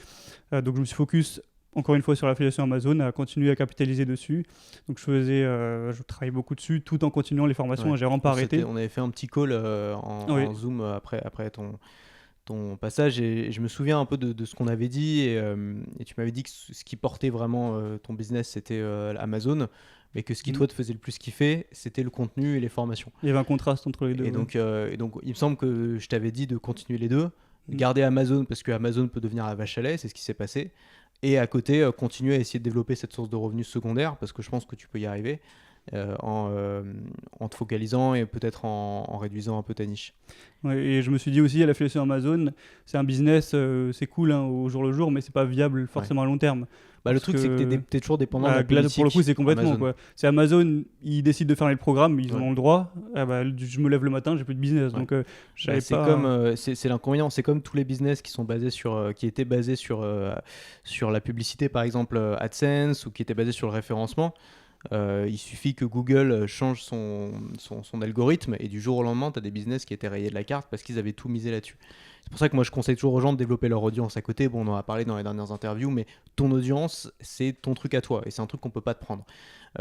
Donc je me suis focus encore une fois sur l'affiliation Amazon, à continuer à capitaliser dessus. Donc je travaillais beaucoup dessus tout en continuant les formations. J'ai vraiment pas arrêté. On avait fait un petit call en Zoom après ton passage et je me souviens un peu de ce qu'on avait dit et tu m'avais dit que ce qui portait vraiment ton business c'était Amazon, mais que ce qui toi te faisait le plus kiffer c'était le contenu et les formations. Il y avait un contraste entre les deux. Et donc il me semble que je t'avais dit de continuer les deux, garder Amazon parce que Amazon peut devenir la vache à lait, c'est ce qui s'est passé, et à côté continuer à essayer de développer cette source de revenus secondaire parce que je pense que tu peux y arriver. En te focalisant et peut-être en réduisant un peu ta niche. Ouais, et je me suis dit aussi, à l'affiliation Amazon, c'est un business, c'est cool au jour le jour, mais c'est pas viable forcément à long terme. Le truc, c'est que t'es toujours dépendant de la politique. Pour le coup, c'est complètement quoi. C'est Amazon, ils décident de fermer le programme, ils en ont le droit. Je me lève le matin, j'ai plus de business. Donc, c'est l'inconvénient. C'est comme tous les business qui sont basés qui étaient basés sur la publicité, par exemple AdSense, ou qui étaient basés sur le référencement. Il suffit que Google change son algorithme et du jour au lendemain, tu as des business qui étaient rayés de la carte parce qu'ils avaient tout misé là-dessus. C'est pour ça que moi, je conseille toujours aux gens de développer leur audience à côté. Bon, on en a parlé dans les dernières interviews, mais ton audience, c'est ton truc à toi et c'est un truc qu'on ne peut pas te prendre.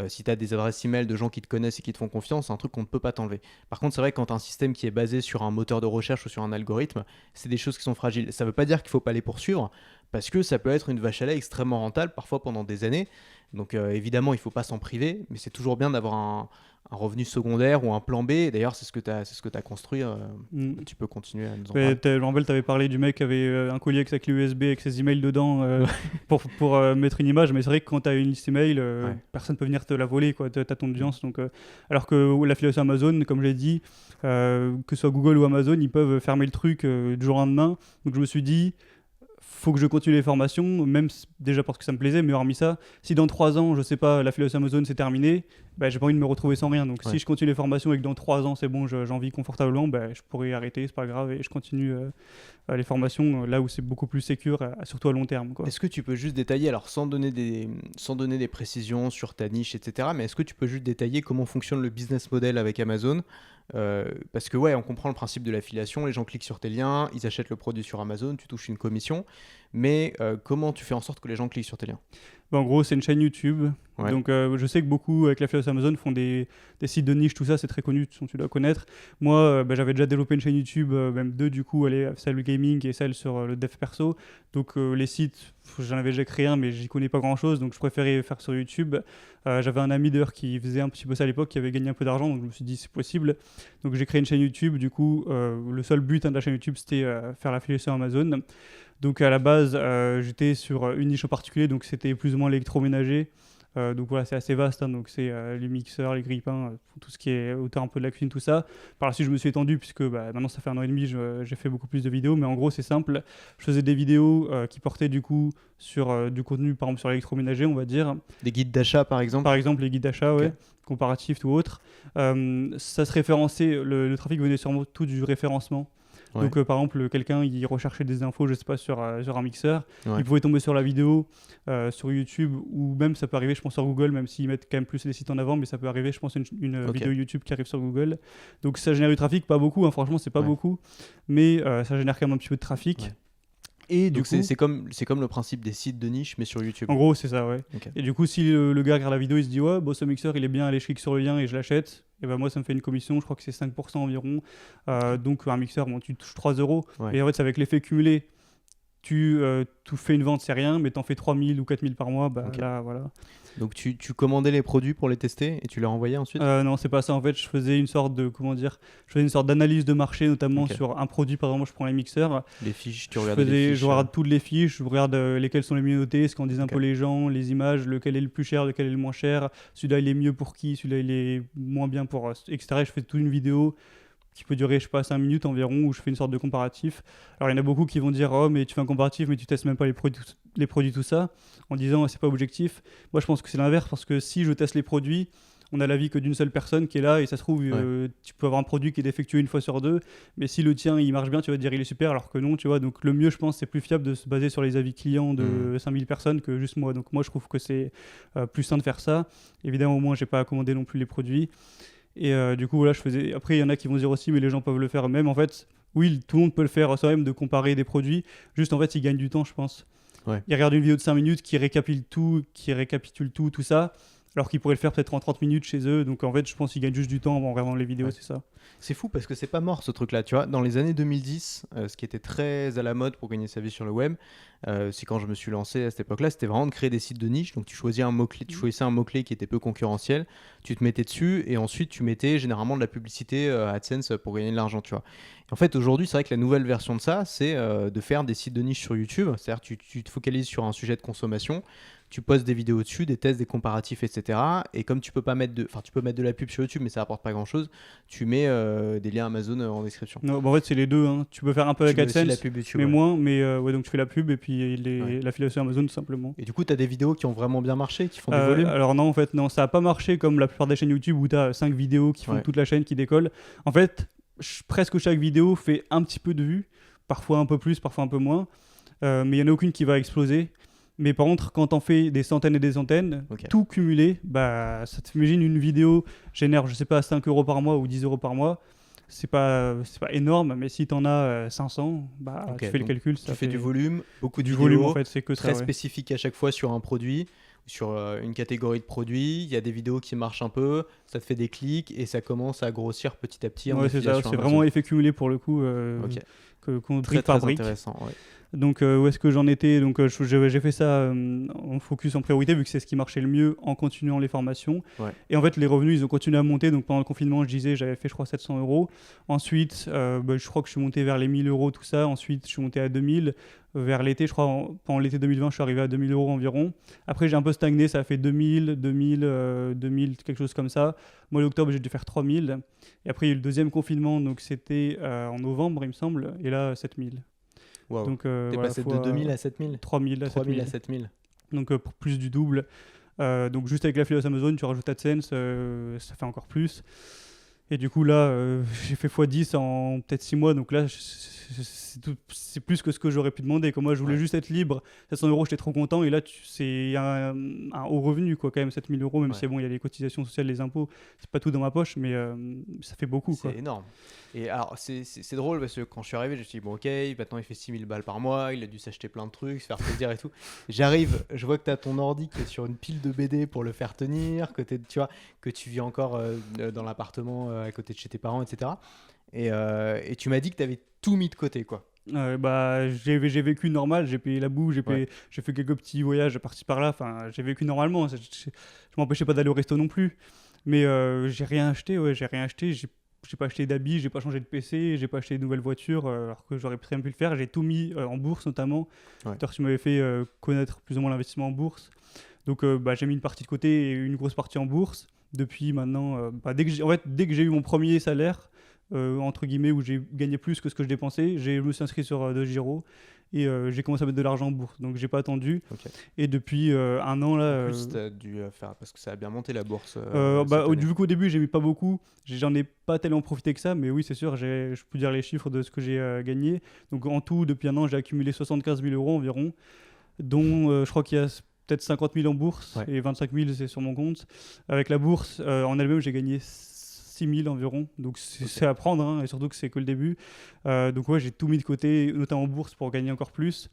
Si tu as des adresses email de gens qui te connaissent et qui te font confiance, c'est un truc qu'on ne peut pas t'enlever. Par contre, c'est vrai que quand tu as un système qui est basé sur un moteur de recherche ou sur un algorithme, c'est des choses qui sont fragiles. Ça ne veut pas dire qu'il ne faut pas les poursuivre parce que ça peut être une vache à lait extrêmement rentable, parfois pendant des années. Donc évidemment, il ne faut pas s'en priver, mais c'est toujours bien d'avoir un revenu secondaire ou un plan B. Et d'ailleurs, c'est ce que tu as construit. Tu peux continuer à nous en parler. Je me rappelle, tu avais parlé du mec qui avait un collier avec sa clé USB avec ses emails dedans pour mettre une image. Mais c'est vrai que quand tu as une liste email, personne ne peut venir te la voler. Tu as ton audience. Donc, alors que l'affiliation Amazon, comme j'ai dit, que ce soit Google ou Amazon, ils peuvent fermer le truc du jour au lendemain. Donc je me suis dit, faut que je continue les formations, même déjà parce que ça me plaisait, mais hormis ça, si dans 3 ans, je sais pas, l'affiliation Amazon c'est terminé, j'ai pas envie de me retrouver sans rien. Donc si je continue les formations et que dans 3 ans c'est bon, j'en vis confortablement, je pourrais arrêter, c'est pas grave, et je continue les formations là où c'est beaucoup plus sécure, surtout à long terme. Est-ce que tu peux juste détailler, alors sans donner des précisions sur ta niche, etc., mais est-ce que tu peux juste détailler comment fonctionne le business model avec Amazon, Parce que on comprend le principe de l'affiliation, les gens cliquent sur tes liens, ils achètent le produit sur Amazon, tu touches une commission, mais comment tu fais en sorte que les gens cliquent sur tes liens? En gros, c'est une chaîne YouTube. Ouais. Donc, je sais que beaucoup, avec l'affiliation Amazon, font des sites de niche, tout ça, c'est très connu, tu dois connaître. Moi, j'avais déjà développé une chaîne YouTube, même deux, du coup, celle gaming et celle sur le dev perso. Donc, les sites, j'en avais déjà créé un, mais j'y connais pas grand-chose, donc je préférais faire sur YouTube. J'avais un ami d'ailleurs qui faisait un petit peu ça à l'époque, qui avait gagné un peu d'argent, donc je me suis dit, c'est possible. Donc, j'ai créé une chaîne YouTube. Du coup, le seul but de la chaîne YouTube, c'était faire l'affiliation Amazon. Donc à la base, j'étais sur une niche en particulier, donc c'était plus ou moins l'électroménager. Donc voilà, c'est assez vaste, hein, donc c'est les mixeurs, les grille-pains, tout ce qui est autour un peu de la cuisine, tout ça. Par la suite, je me suis étendu, puisque maintenant ça fait 1 an et demi, j'ai fait beaucoup plus de vidéos, mais en gros c'est simple. Je faisais des vidéos qui portaient du coup sur du contenu, par exemple sur l'électroménager, on va dire. Des guides d'achat par exemple? Par exemple, les guides d'achat, okay. Ouais, comparatifs ou autres. Ça se référençait, le trafic venait surtout du référencement. Ouais. Donc par exemple, quelqu'un il recherchait des infos, je sais pas, sur un mixeur, il pouvait tomber sur la vidéo sur YouTube, ou même ça peut arriver, je pense, sur Google, même s'ils mettent quand même plus les sites en avant, mais ça peut arriver, je pense, une vidéo YouTube qui arrive sur Google. Donc ça génère du trafic, pas beaucoup, hein, franchement c'est pas beaucoup, mais ça génère quand même un petit peu de trafic. Ouais. Et du coup, c'est comme le principe des sites de niche, mais sur YouTube. En gros, c'est ça, ouais. Okay. Et du coup, si le gars regarde la vidéo, il se dit, ouais, ce mixeur, il est bien, allez, je clique sur le lien et je l'achète. Et moi, ça me fait une commission, je crois que c'est 5% environ. Donc, un mixeur, tu touches 3 €. Ouais. Et en fait, c'est avec l'effet cumulé. Tu fais une vente, c'est rien, mais tu en fais 3 000 ou 4 000 par mois, okay. Là, voilà. Donc, tu commandais les produits pour les tester et tu les renvoyais ensuite? Non, c'est pas ça. En fait, je faisais une sorte d'analyse de marché, notamment sur un produit. Par exemple, je prends les mixeurs. Les fiches, tu regardais les fiches. Je regarde toutes les fiches, je regarde lesquelles sont les mieux notées, ce qu'en disent un peu les gens, les images, lequel est le plus cher, lequel est le moins cher. Celui-là, il est mieux pour qui, celui-là, il est moins bien pour etc. Je fais toute une vidéo qui peut durer, je sais pas, 5 minutes environ, où je fais une sorte de comparatif. Alors, il y en a beaucoup qui vont dire « Oh, mais tu fais un comparatif, mais tu testes même pas les produits, tout ça », en disant « C'est pas objectif ». Moi, je pense que c'est l'inverse, parce que si je teste les produits, on a l'avis que d'une seule personne qui est là, et ça se trouve, tu peux avoir un produit qui est défectueux 1 fois sur 2, mais si le tien, il marche bien, tu vas te dire « Il est super », alors que non, tu vois. Donc, le mieux, je pense, c'est plus fiable de se baser sur les avis clients de 5000 personnes que juste moi. Donc, moi, je trouve que c'est plus sain de faire ça. Évidemment, au moins, j'ai pas à commander non plus les produits. Et du coup, voilà, je faisais. Après, il y en a qui vont dire aussi, mais les gens peuvent le faire eux-mêmes. En fait, oui, tout le monde peut le faire soi-même, de comparer des produits. Juste, en fait, ils gagnent du temps, je pense. Ouais. Ils regardent une vidéo de 5 minutes qui récapitule tout ça, alors qu'ils pourraient le faire peut-être en 30 minutes chez eux. Donc, en fait, je pense qu'ils gagnent juste du temps en regardant les vidéos, c'est ça. C'est fou parce que c'est pas mort ce truc-là, tu vois. Dans les années 2010, ce qui était très à la mode pour gagner sa vie sur le web, c'est quand je me suis lancé à cette époque-là, c'était vraiment de créer des sites de niche. Donc tu choisissais un mot-clé qui était peu concurrentiel, tu te mettais dessus et ensuite tu mettais généralement de la publicité AdSense pour gagner de l'argent, tu vois. Et en fait, aujourd'hui, c'est vrai que la nouvelle version de ça, c'est de faire des sites de niche sur YouTube. C'est-à-dire que tu te focalises sur un sujet de consommation, tu postes des vidéos dessus, des tests, des comparatifs, etc. Et comme tu peux mettre de la pub sur YouTube, mais ça apporte pas grand-chose, tu mets des liens Amazon en description. Non, en fait, c'est les deux. Hein. Tu peux faire un peu avec AdSense, la pub YouTube, mais moins. Mais donc tu fais la pub et puis l'affiliation Amazon tout simplement. Et du coup, tu as des vidéos qui ont vraiment bien marché, qui font du volume? Alors non, en fait, non, ça n'a pas marché comme la plupart des chaînes YouTube où tu as 5 vidéos qui font toute la chaîne, qui décollent. En fait, presque chaque vidéo fait un petit peu de vues, parfois un peu plus, parfois un peu moins. Mais il n'y en a aucune qui va exploser. Mais par contre, quand t'en fais des centaines et des centaines, tout cumulé, ça t'imagine une vidéo génère, je sais pas, 5 € par mois ou 10 € par mois. C'est pas énorme, mais si t'en as 500, tu fais le calcul. Tu fais du volume, beaucoup de vidéos, volume en fait, c'est que très spécifique à chaque fois sur un produit, sur une catégorie de produits. Il y a des vidéos qui marchent un peu, ça te fait des clics et ça commence à grossir petit à petit. Ouais, c'est ça, c'est vraiment effet cumulé pour le coup, qu'on brique par brique. Intéressant, ouais. Donc où est-ce que j'en étais? Donc j'ai fait ça en focus, en priorité, vu que c'est ce qui marchait le mieux, en continuant les formations. Ouais. Et en fait, les revenus, ils ont continué à monter. Donc pendant le confinement, j'avais fait, je crois, 700 €. Ensuite, je crois que je suis monté vers les 1 000 €, tout ça. Ensuite, je suis monté à 2000. Vers l'été, je crois, pendant l'été 2020, je suis arrivé à 2 000 € environ. Après, j'ai un peu stagné. Ça a fait 2000, quelque chose comme ça. Mois d'octobre, j'ai dû faire 3000. Et après, il y a eu le deuxième confinement. Donc c'était en novembre, il me semble. Et là, 7000. Wow. Donc, t'es passé de 2000 à 7000? 3000 à 7000. Donc pour plus du double. Donc juste avec l'affiliation Amazon, tu rajoutes AdSense, ça fait encore plus. Et du coup, là, j'ai fait x10 en peut-être 6 mois. Donc là, c'est plus que ce que j'aurais pu demander. Comme moi, je voulais juste être libre. 700 €, j'étais trop content. Et là, c'est un haut revenu, quoi, quand même, 7 000 €. Même si bon, il y a les cotisations sociales, les impôts. C'est pas tout dans ma poche, mais ça fait beaucoup. C'est énorme. Et alors, c'est drôle parce que quand je suis arrivé, je me suis dit, bon, ok, maintenant il fait 6 000 balles par mois. Il a dû s'acheter plein de trucs, se faire plaisir et tout. J'arrive, je vois que tu as ton ordi qui est sur une pile de BD pour le faire tenir, tu vois, que tu vis encore dans l'appartement à côté de chez tes parents, etc. Et tu m'as dit que tu avais tout mis de côté, quoi. J'ai vécu normal, j'ai payé la bouffe, j'ai fait quelques petits voyages par-ci par-là, enfin j'ai vécu normalement, je m'empêchais pas d'aller au resto non plus, mais j'ai rien acheté, j'ai pas acheté d'habits, j'ai pas changé de PC, j'ai pas acheté de nouvelles voitures, alors que j'aurais très bien pu le faire, j'ai tout mis en bourse notamment, tu m'avais fait connaître plus ou moins l'investissement en bourse, donc j'ai mis une partie de côté et une grosse partie en bourse, depuis maintenant, dès que j'ai eu mon premier salaire, entre guillemets, où j'ai gagné plus que ce que je dépensais, je me suis inscrit sur DeGiro et j'ai commencé à mettre de l'argent en bourse, donc j'ai pas attendu. Et depuis un an là, en plus t'as dû faire parce que ça a bien monté la bourse. Vu qu'au début j'ai mis pas beaucoup, j'en ai pas tellement profité que ça, mais oui c'est sûr, je peux dire les chiffres de ce que j'ai gagné. Donc en tout depuis un an j'ai accumulé 75 000 € environ, dont je crois qu'il y a peut-être 50 000 en bourse et 25 000 c'est sur mon compte. Avec la bourse en elle-même j'ai gagné 6 000 environ, donc c'est à prendre, hein, et surtout que c'est que le début. Donc j'ai tout mis de côté, notamment en bourse, pour gagner encore plus.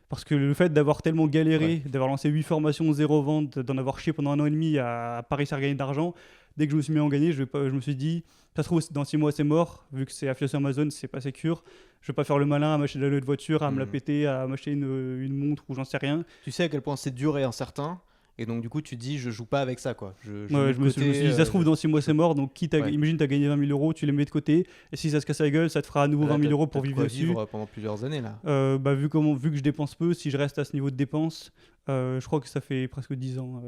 Parce que le fait d'avoir tellement galéré, d'avoir lancé 8 formations, 0 vente, d'en avoir chié pendant 1 an et demi à pas réussir à gagner d'argent, dès que je me suis mis à en gagner, je me suis dit, ça se trouve, dans 6 mois c'est mort, vu que c'est affilié sur Amazon, c'est pas sécure. Je vais pas faire le malin à m'acheter de la nouvelle voiture, à me la péter, à m'acheter une montre ou j'en sais rien. Tu sais à quel point c'est dur et incertain. Et donc, du coup, tu te dis, je joue pas avec ça, quoi. Je me suis dit, ça se trouve, dans 6 mois, c'est mort. Donc, imagine, tu as gagné 20 000 €, tu les mets de côté. Et si ça se casse la gueule, ça te fera à nouveau 20 000 € pour vivre dessus. Vivre pendant plusieurs années, là. Vu que je dépense peu, si je reste à ce niveau de dépenses, je crois que ça fait presque 10 ans.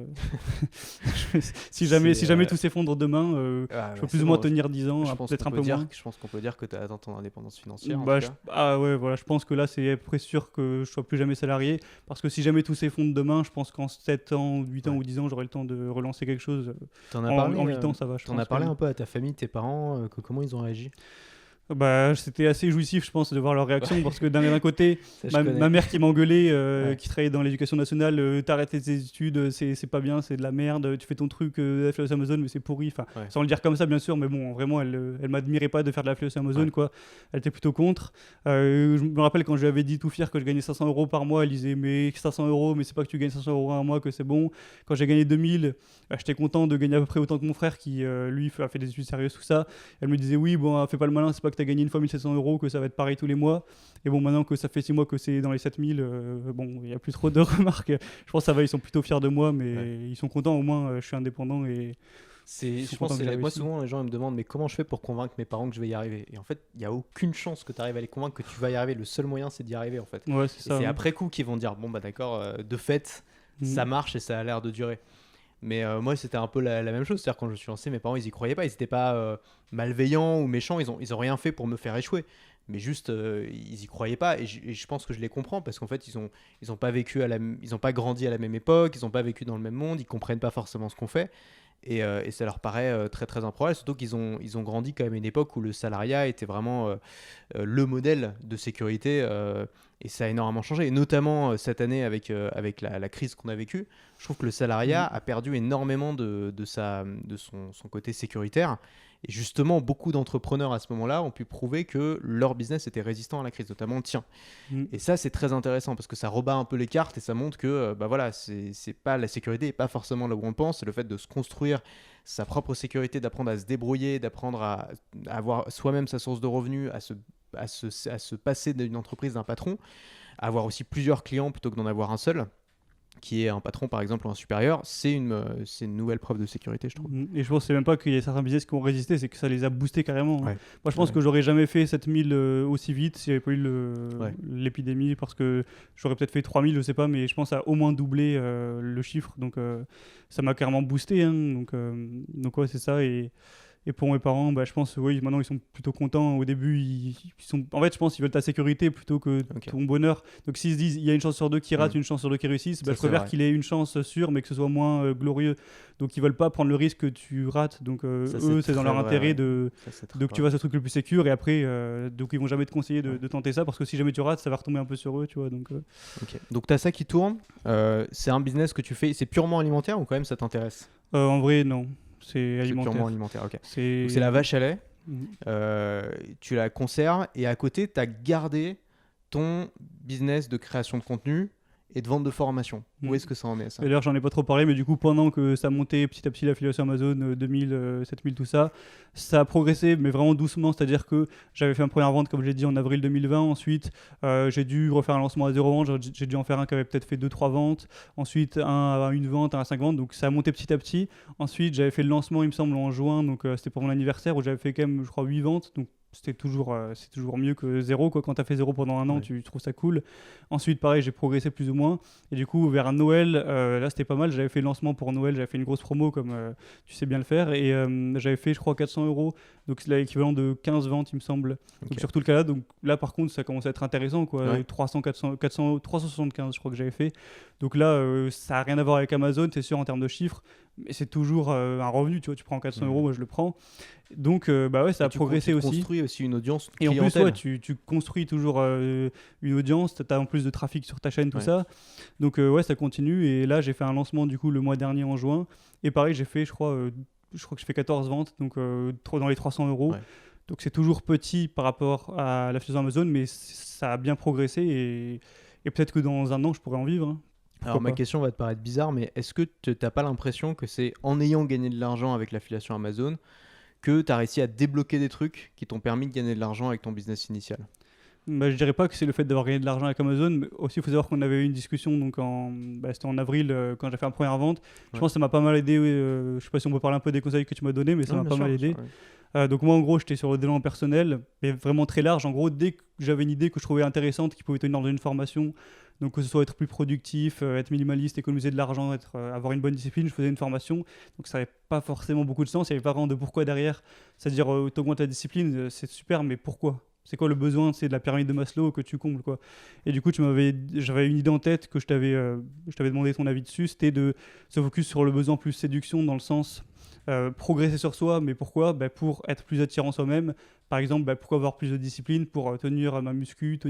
Si jamais tout s'effondre demain, je peux plus ou moins tenir 10 ans, peut-être un peu moins. Je pense qu'on peut dire que tu as atteint ton indépendance financière. Je pense que là, c'est à peu près sûr que je sois plus jamais salarié. Parce que si jamais tout s'effondre demain, je pense qu'en 7 ans, 8 ans ou 10 ans, j'aurai le temps de relancer quelque chose. En 8 ans, ça va. T'en as parlé un peu à ta famille, tes parents, comment ils ont réagi? C'était assez jouissif, je pense, de voir leur réaction, parce que d'un côté, ma mère qui m'engueulait, qui travaillait dans l'éducation nationale, t'arrêtes tes études, c'est pas bien, c'est de la merde, tu fais ton truc d'affiliation Amazon, mais c'est pourri, sans le dire comme ça, bien sûr, mais bon, vraiment, elle m'admirait pas de faire de l'affiliation Amazon, quoi. Elle était plutôt contre. Je me rappelle quand je lui avais dit tout fier que je gagnais 500 € par mois, elle disait, mais 500 €, mais c'est pas que tu gagnes 500 € un mois que c'est bon. Quand j'ai gagné 2000, j'étais content de gagner à peu près autant que mon frère, qui lui a fait des études sérieuses, tout ça. Elle me disait, oui, bon, fais pas le malin, c'est pas que t'as gagné une fois 1 700 €, que ça va être pareil tous les mois. Et bon, maintenant que ça fait 6 mois que c'est dans les 7000, il n'y a plus trop de remarques. Je pense que ça va, ils sont plutôt fiers de moi, mais ils sont contents, au moins je suis indépendant. Et je pense que moi souvent les gens me demandent mais comment je fais pour convaincre mes parents que je vais y arriver, et en fait il n'y a aucune chance que tu arrives à les convaincre que tu vas y arriver. Le seul moyen c'est d'y arriver, en fait. C'est après coup qu'ils vont dire bon bah d'accord, de fait ça marche et ça a l'air de durer. Mais moi c'était un peu la même chose, c'est-à-dire quand je suis lancé, mes parents ils y croyaient pas, ils n'étaient pas malveillants ou méchants, ils ont rien fait pour me faire échouer, mais juste ils y croyaient pas, et je pense que je les comprends, parce qu'en fait ils ont pas vécu ils ont pas grandi à la même époque, ils ont pas vécu dans le même monde, ils comprennent pas forcément ce qu'on fait. Et ça leur paraît très très improbable, surtout qu'ils ont grandi quand même à une époque où le salariat était vraiment le modèle de sécurité, et ça a énormément changé, et notamment cette année avec la crise qu'on a vécue. Je trouve que le salariat a perdu énormément de son côté sécuritaire, et justement beaucoup d'entrepreneurs à ce moment-là ont pu prouver que leur business était résistant à la crise, notamment le tien. Et ça c'est très intéressant, parce que ça rebat un peu les cartes et ça montre que c'est pas, la sécurité n'est pas forcément là où on pense, c'est le fait de se construire sa propre sécurité, d'apprendre à se débrouiller, d'apprendre à avoir soi-même sa source de revenus, à se passer d'une entreprise, d'un patron, à avoir aussi plusieurs clients plutôt que d'en avoir un seul, qui est un patron par exemple ou un supérieur. C'est une nouvelle preuve de sécurité, je trouve. Et je pense même pas qu'il y a certains business qui ont résisté, c'est que ça les a boostés carrément. Moi je pense que j'aurais jamais fait 7000 aussi vite s'il n'y avait pas eu l'épidémie, parce que j'aurais peut-être fait 3000, je sais pas, mais je pense à au moins doubler le chiffre, donc ça m'a carrément boosté, hein. Donc ouais, c'est ça. Et Et pour mes parents, je pense, oui, maintenant ils sont plutôt contents. Au début, en fait, je pense qu'ils veulent ta sécurité plutôt que ton bonheur. Donc s'ils se disent, il y a une chance sur deux qui ratent, une chance sur deux qui réussissent, je préfère qu'il ait une chance sûre, mais que ce soit moins glorieux. Donc ils veulent pas prendre le risque que tu rates. Donc eux, c'est dans leur intérêt que tu fasses le truc le plus sécure. Et après, donc ils vont jamais te conseiller de tenter ça, parce que si jamais tu rates, ça va retomber un peu sur eux, tu vois. Donc t'as ça qui tourne. C'est un business que tu fais, c'est purement alimentaire ou quand même ça t'intéresse? En vrai, non. C'est alimentaire. Purement alimentaire, ok. Donc c'est la vache à lait. Tu la conserves et à côté, tu as gardé ton business de création de contenu et de vente de formation. Où est-ce que ça en est, ça? D'ailleurs, j'en ai pas trop parlé, mais du coup, pendant que ça montait petit à petit l'affiliation Amazon, 2000, 7000, tout ça, ça a progressé, mais vraiment doucement. C'est-à-dire que j'avais fait une première vente, comme je l'ai dit, en avril 2020. Ensuite, j'ai dû refaire un lancement à 0 vente. J'ai dû en faire un qui avait peut-être fait 2-3 ventes. Ensuite, un à 1 vente, un à 5 ventes. Donc, ça a monté petit à petit. Ensuite, j'avais fait le lancement, il me semble, en juin. Donc, c'était pour mon anniversaire, où j'avais fait quand même, je crois, 8 ventes. Donc, c'est toujours mieux que 0, quoi. Quand tu as fait 0 pendant un an, tu trouves ça cool. Ensuite, pareil, j'ai progressé plus ou moins. Et du coup, vers Noël, là, c'était pas mal. J'avais fait le lancement pour Noël. J'avais fait une grosse promo, comme tu sais bien le faire. Et j'avais fait, je crois, 400 €. Donc, c'est l'équivalent de 15 ventes, il me semble. Donc, sur tout le cas là. Donc, là, par contre, ça commence à être intéressant, quoi. 375, je crois que j'avais fait. Donc là, ça n'a rien à voir avec Amazon, c'est sûr, en termes de chiffres. Mais c'est toujours un revenu, tu vois. Tu prends 400 €, moi, je le prends. Donc, ça a progressé aussi. Tu construis aussi une audience et clientèle. En plus, tu construis toujours une audience, tu as en plus de trafic sur ta chaîne, tout ça. Donc, ça continue. Et là, j'ai fait un lancement, du coup, le mois dernier, en juin. Et pareil, j'ai fait, je crois que je fais 14 ventes, donc dans les 300 €. Ouais. Donc, c'est toujours petit par rapport à l'affiliation Amazon, mais ça a bien progressé. Et peut-être que dans un an, je pourrais en vivre. Hein. Alors ma question va te paraître bizarre, mais est-ce que tu n'as pas l'impression que c'est en ayant gagné de l'argent avec l'affiliation Amazon que tu as réussi à débloquer des trucs qui t'ont permis de gagner de l'argent avec ton business initial? Je dirais pas que c'est le fait d'avoir gagné de l'argent avec Amazon, mais aussi il faut savoir qu'on avait eu une discussion, donc c'était en avril quand j'ai fait ma première vente. Je pense que ça m'a pas mal aidé. Je sais pas si on peut parler un peu des conseils que tu m'as donnés, mais ça m'a pas mal aidé. Donc moi en gros j'étais sur le développement personnel, mais vraiment très large. En gros, dès que j'avais une idée que je trouvais intéressante, qui pouvait tenir dans une formation, donc que ce soit être plus productif, être minimaliste, économiser de l'argent, avoir une bonne discipline, je faisais une formation. Donc ça n'avait pas forcément beaucoup de sens, il n'y avait pas vraiment de pourquoi derrière. C'est-à-dire tu augmentes la discipline, c'est super, mais pourquoi? C'est quoi le besoin? C'est de la pyramide de Maslow que tu combles, quoi. Et du coup, j'avais une idée en tête que je t'avais demandé ton avis dessus, c'était de se focus sur le besoin plus séduction, dans le sens progresser sur soi. Mais pourquoi? Pour être plus attirant soi-même. Par exemple, pourquoi avoir plus de discipline? Pour tenir ma muscu, je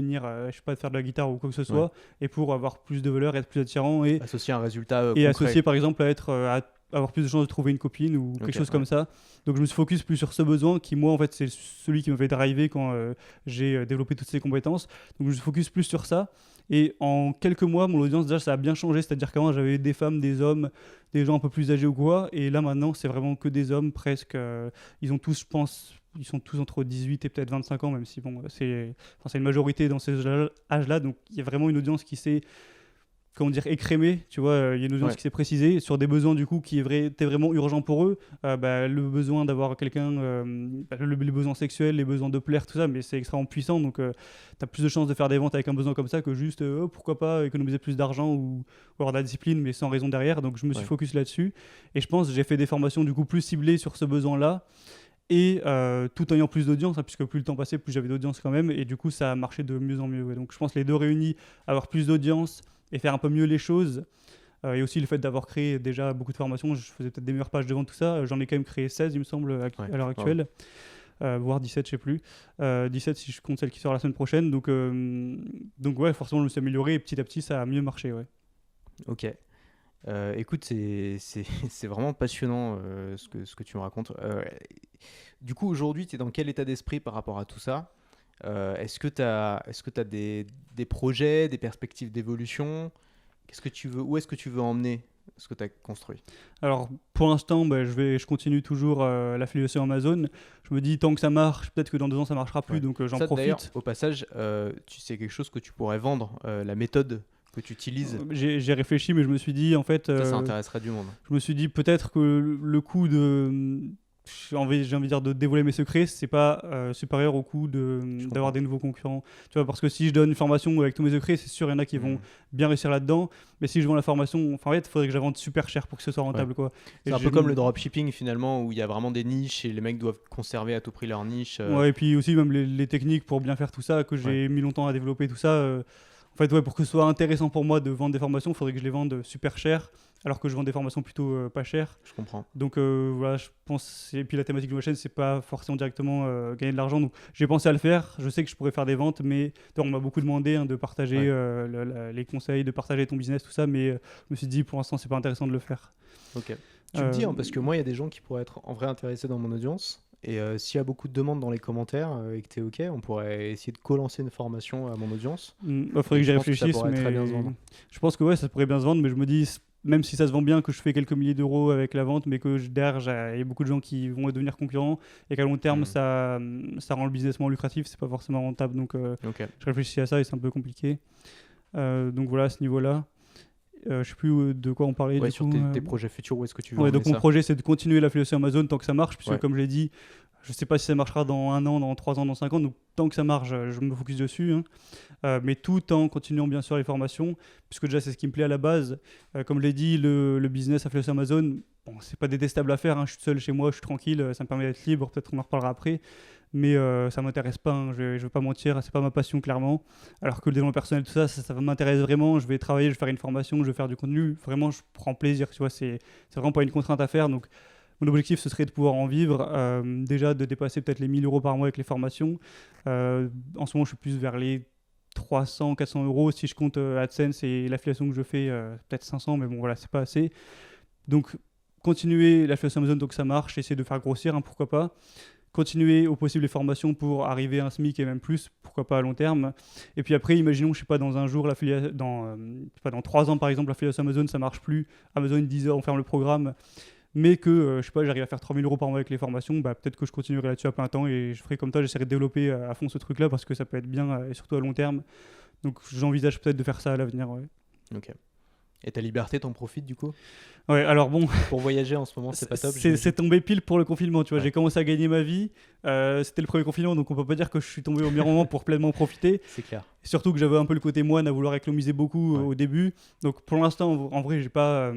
sais pas, faire de la guitare ou quoi que ce soit, et pour avoir plus de valeur, être plus attirant. Et associer un résultat et concret. associer, par exemple, à avoir plus de chances de trouver une copine ou quelque chose comme ça. Donc je me suis focus plus sur ce besoin qui, moi, en fait, c'est celui qui m'avait drivé quand j'ai développé toutes ces compétences. Donc je me suis focus plus sur ça. Et en quelques mois, mon audience, déjà, ça a bien changé. C'est-à-dire qu'avant, j'avais des femmes, des hommes, des gens un peu plus âgés ou quoi. Et là, maintenant, c'est vraiment que des hommes, presque. Ils ont tous, je pense, ils sont tous entre 18 et peut-être 25 ans, même si, bon, c'est une majorité dans ces âges-là. Donc il y a vraiment une audience qui s'est, comment dire, écrémé, tu vois. Il y a une audience qui s'est précisée sur des besoins, du coup, qui étaient vraiment urgents pour eux. Le besoin d'avoir quelqu'un, les besoins sexuels, les besoins de plaire, tout ça, mais c'est extrêmement puissant. Donc, tu as plus de chances de faire des ventes avec un besoin comme ça que juste, pourquoi pas économiser plus d'argent ou avoir de la discipline, mais sans raison derrière. Donc, je me suis focus là-dessus. Et je pense que j'ai fait des formations, du coup, plus ciblées sur ce besoin-là. Et tout en ayant plus d'audience, puisque plus le temps passait, plus j'avais d'audience quand même. Et du coup, ça a marché de mieux en mieux. Ouais. Donc, je pense que les deux réunis, avoir plus d'audience et faire un peu mieux les choses, et aussi le fait d'avoir créé déjà beaucoup de formations, je faisais peut-être des meilleures pages de vente, tout ça, j'en ai quand même créé 16 il me semble à l'heure actuelle, voire 17, je sais plus, 17 si je compte celle qui sort la semaine prochaine, donc ouais, forcément je me suis amélioré et petit à petit ça a mieux marché. Ok, écoute, c'est vraiment passionnant ce que tu me racontes. Du coup aujourd'hui tu es dans quel état d'esprit par rapport à tout ça? Est-ce que tu as des projets, des perspectives d'évolution? Qu'est-ce que tu veux, où est-ce que tu veux emmener ce que tu as construit? Alors, pour l'instant, je continue toujours l'affiliation Amazon. Je me dis, tant que ça marche, peut-être que dans 2 ans, ça ne marchera plus, donc j'en profite. D'ailleurs, au passage, tu sais quelque chose que tu pourrais vendre, la méthode que tu utilises. J'ai réfléchi, mais je me suis dit, en fait... ça intéresserait du monde. Je me suis dit, peut-être que le coût de... j'ai envie de dire de dévoiler mes secrets, c'est pas supérieur au coût d'avoir des nouveaux concurrents. Tu vois, parce que si je donne une formation avec tous mes secrets, c'est sûr, il y en a qui vont bien réussir là-dedans. Mais si je vends la formation, en fait, il faudrait que je la vende super cher pour que ce soit rentable. Quoi. C'est un peu comme le dropshipping finalement, où il y a vraiment des niches et les mecs doivent conserver à tout prix leur niche. Ouais, et puis aussi même les techniques pour bien faire tout ça, que j'ai mis longtemps à développer tout ça. En fait, pour que ce soit intéressant pour moi de vendre des formations, il faudrait que je les vende super cher, alors que je vends des formations plutôt pas chères. Je comprends. Donc voilà, je pense. Et puis la thématique de ma chaîne, c'est pas forcément directement gagner de l'argent. Donc j'ai pensé à le faire. Je sais que je pourrais faire des ventes, mais on m'a beaucoup demandé de partager les conseils, de partager ton business, tout ça. Mais je me suis dit, pour l'instant, c'est pas intéressant de le faire. Ok. Tu me dis, parce que moi, il y a des gens qui pourraient être en vrai intéressés dans mon audience. Et s'il y a beaucoup de demandes dans les commentaires et que tu es OK, on pourrait essayer de co-lancer une formation à mon audience. Il faudrait que j'y réfléchisse, mais très bien se vendre. Je pense que ça pourrait bien se vendre, mais je me dis, même si ça se vend bien, que je fais quelques milliers d'euros avec la vente, mais que derrière, il y a beaucoup de gens qui vont devenir concurrents et qu'à long terme, ça rend le business moins lucratif, c'est pas forcément rentable. Donc je réfléchis à ça et c'est un peu compliqué. Donc voilà, à ce niveau-là. Je sais plus de quoi on parlait. Ouais, sur tes projets futurs, où est-ce que tu veux donc mon projet, c'est de continuer l'affiliation Amazon tant que ça marche, puisque comme je l'ai dit, je sais pas si ça marchera dans 1 an, dans 3 ans, dans 5 ans, donc tant que ça marche, je me focus dessus, mais tout en continuant bien sûr les formations, puisque déjà c'est ce qui me plaît à la base. Comme je l'ai dit, le business affiliation Amazon, c'est pas détestable à faire, je suis seul chez moi, je suis tranquille, ça me permet d'être libre, peut-être qu'on en reparlera après. Mais ça m'intéresse pas, je vais pas mentir, c'est pas ma passion clairement. Alors que le développement personnel, tout ça, ça m'intéresse vraiment. Je vais travailler, je vais faire une formation, je vais faire du contenu. Vraiment, je prends plaisir, tu vois, c'est vraiment pas une contrainte à faire. Donc, mon objectif, ce serait de pouvoir en vivre. Déjà, de dépasser peut-être les 1 000 € par mois avec les formations. En ce moment, je suis plus vers les 300, 400 € si je compte AdSense et l'affiliation que je fais, peut-être 500, mais bon, voilà, c'est pas assez. Donc, continuer l'affiliation Amazon tant que ça marche, essayer de faire grossir, pourquoi pas. Continuer au possible les formations pour arriver à un SMIC et même plus, pourquoi pas à long terme. Et puis après, imaginons, je sais pas, dans un jour, dans 3 ans par exemple, l'affiliation Amazon, ça marche plus. Amazon 10 heures, on ferme le programme. Mais que, je sais pas, j'arrive à faire 3 000 € par mois avec les formations, peut-être que je continuerai là-dessus à plein temps et je ferai comme toi, j'essaierai de développer à fond ce truc-là parce que ça peut être bien et surtout à long terme. Donc j'envisage peut-être de faire ça à l'avenir. Ouais. Ok. Et ta liberté, t'en profites du coup ? Ouais, alors bon. Pour voyager en ce moment, c'est pas top. C'est tombé pile pour le confinement, tu vois. J'ai commencé à gagner ma vie. C'était le premier confinement, donc on peut pas dire que je suis tombé au meilleur moment pour pleinement profiter. C'est clair. Surtout que j'avais un peu le côté moine à vouloir économiser beaucoup au début. Donc pour l'instant, en vrai, j'ai pas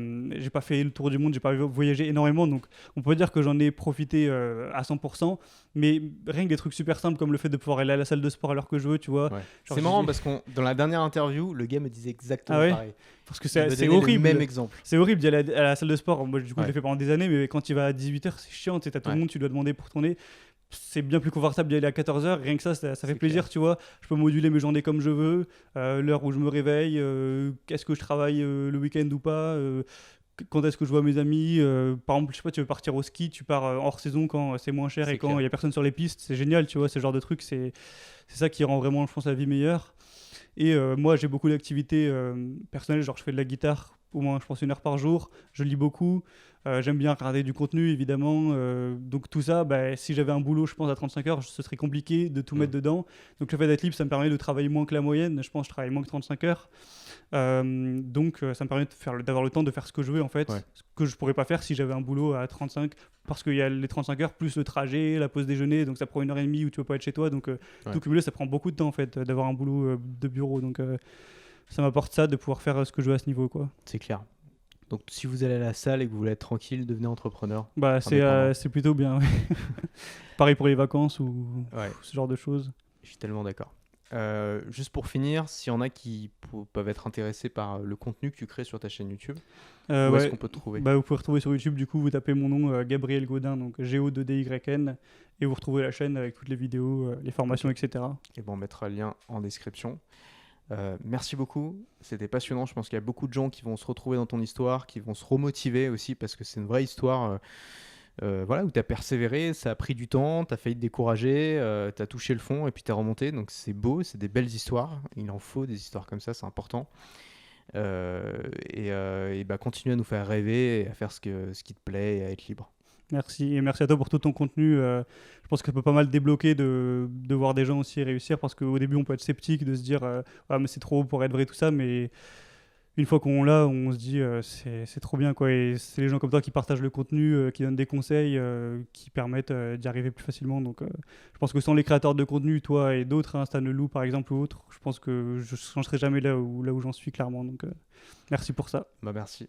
fait le tour du monde, j'ai pas voyagé énormément. Donc on peut dire que j'en ai profité à 100%. Mais rien que des trucs super simples comme le fait de pouvoir aller à la salle de sport à l'heure que je veux, tu vois. Ouais. C'est marrant parce que dans la dernière interview, le gars me disait exactement pareil. Parce que c'est horrible. Le même exemple. C'est horrible d'y aller à la salle de sport. Moi, du coup, je l'ai fait pendant des années, mais quand il va à 18h, c'est chiant. Tu sais, t'as tout le monde, tu dois demander pour tourner. C'est bien plus confortable d'y aller à 14h. Rien que ça fait plaisir, tu vois. Je peux moduler mes journées comme je veux, l'heure où je me réveille, est-ce que je travaille le week-end ou pas, quand est-ce que je vois mes amis. Par exemple, je sais pas, tu veux partir au ski, tu pars hors saison quand c'est moins cher et quand il y a personne sur les pistes. C'est génial, tu vois, ce genre de truc. C'est ça qui rend vraiment, je pense, la vie meilleure. Et moi, j'ai beaucoup d'activités personnelles, genre je fais de la guitare au moins, je pense, 1 heure par jour. Je lis beaucoup. J'aime bien regarder du contenu, évidemment. Donc tout ça, si j'avais un boulot, je pense, à 35 heures, ce serait compliqué de tout mettre dedans. Donc le fait d'être libre, ça me permet de travailler moins que la moyenne. Je pense que je travaille moins que 35 heures. Donc ça me permet d'avoir le temps de faire ce que je veux, en fait. Ce que je ne pourrais pas faire si j'avais un boulot à 35, parce qu'il y a les 35 heures plus le trajet, la pause déjeuner. Donc ça prend 1h30 où tu ne peux pas être chez toi. Donc tout cumulé, ça prend beaucoup de temps, en fait, d'avoir un boulot de bureau. Donc ça m'apporte ça, de pouvoir faire ce que je veux à ce niveau, quoi. C'est clair. Donc si vous allez à la salle et que vous voulez être tranquille, devenez entrepreneur. C'est plutôt bien. Ouais. Pareil pour les vacances ou ce genre de choses. Je suis tellement d'accord. Juste pour finir, s'il y en a qui peuvent être intéressés par le contenu que tu crées sur ta chaîne YouTube, où est-ce qu'on peut te trouver ? Vous pouvez retrouver sur YouTube, du coup, vous tapez mon nom, Gabriel Gaudin, donc G-O-2-D-Y-N, et vous retrouvez la chaîne avec toutes les vidéos, les formations, etc. Et on mettra le lien en description. Merci beaucoup, c'était passionnant. Je pense qu'il y a beaucoup de gens qui vont se retrouver dans ton histoire, qui vont se remotiver aussi, parce que c'est une vraie histoire où tu as persévéré, ça a pris du temps, tu as failli te décourager, tu as touché le fond et puis tu es remonté. Donc c'est beau, c'est des belles histoires. Il en faut des histoires comme ça, c'est important. Continue à nous faire rêver et à faire ce qui te plaît et à être libre. Merci, et merci à toi pour tout ton contenu. Je pense que ça peut pas mal débloquer de voir des gens aussi réussir, parce qu'au début on peut être sceptique, de se dire mais c'est trop pour être vrai, tout ça, mais une fois qu'on l'a, on se dit c'est trop bien, quoi. Et c'est les gens comme toi qui partagent le contenu, qui donnent des conseils, qui permettent d'y arriver plus facilement. Donc je pense que sans les créateurs de contenu, toi et d'autres, hein, Stan Leloup par exemple ou autres, je pense que je ne changerai jamais là où j'en suis clairement. Donc merci pour ça. Bah merci.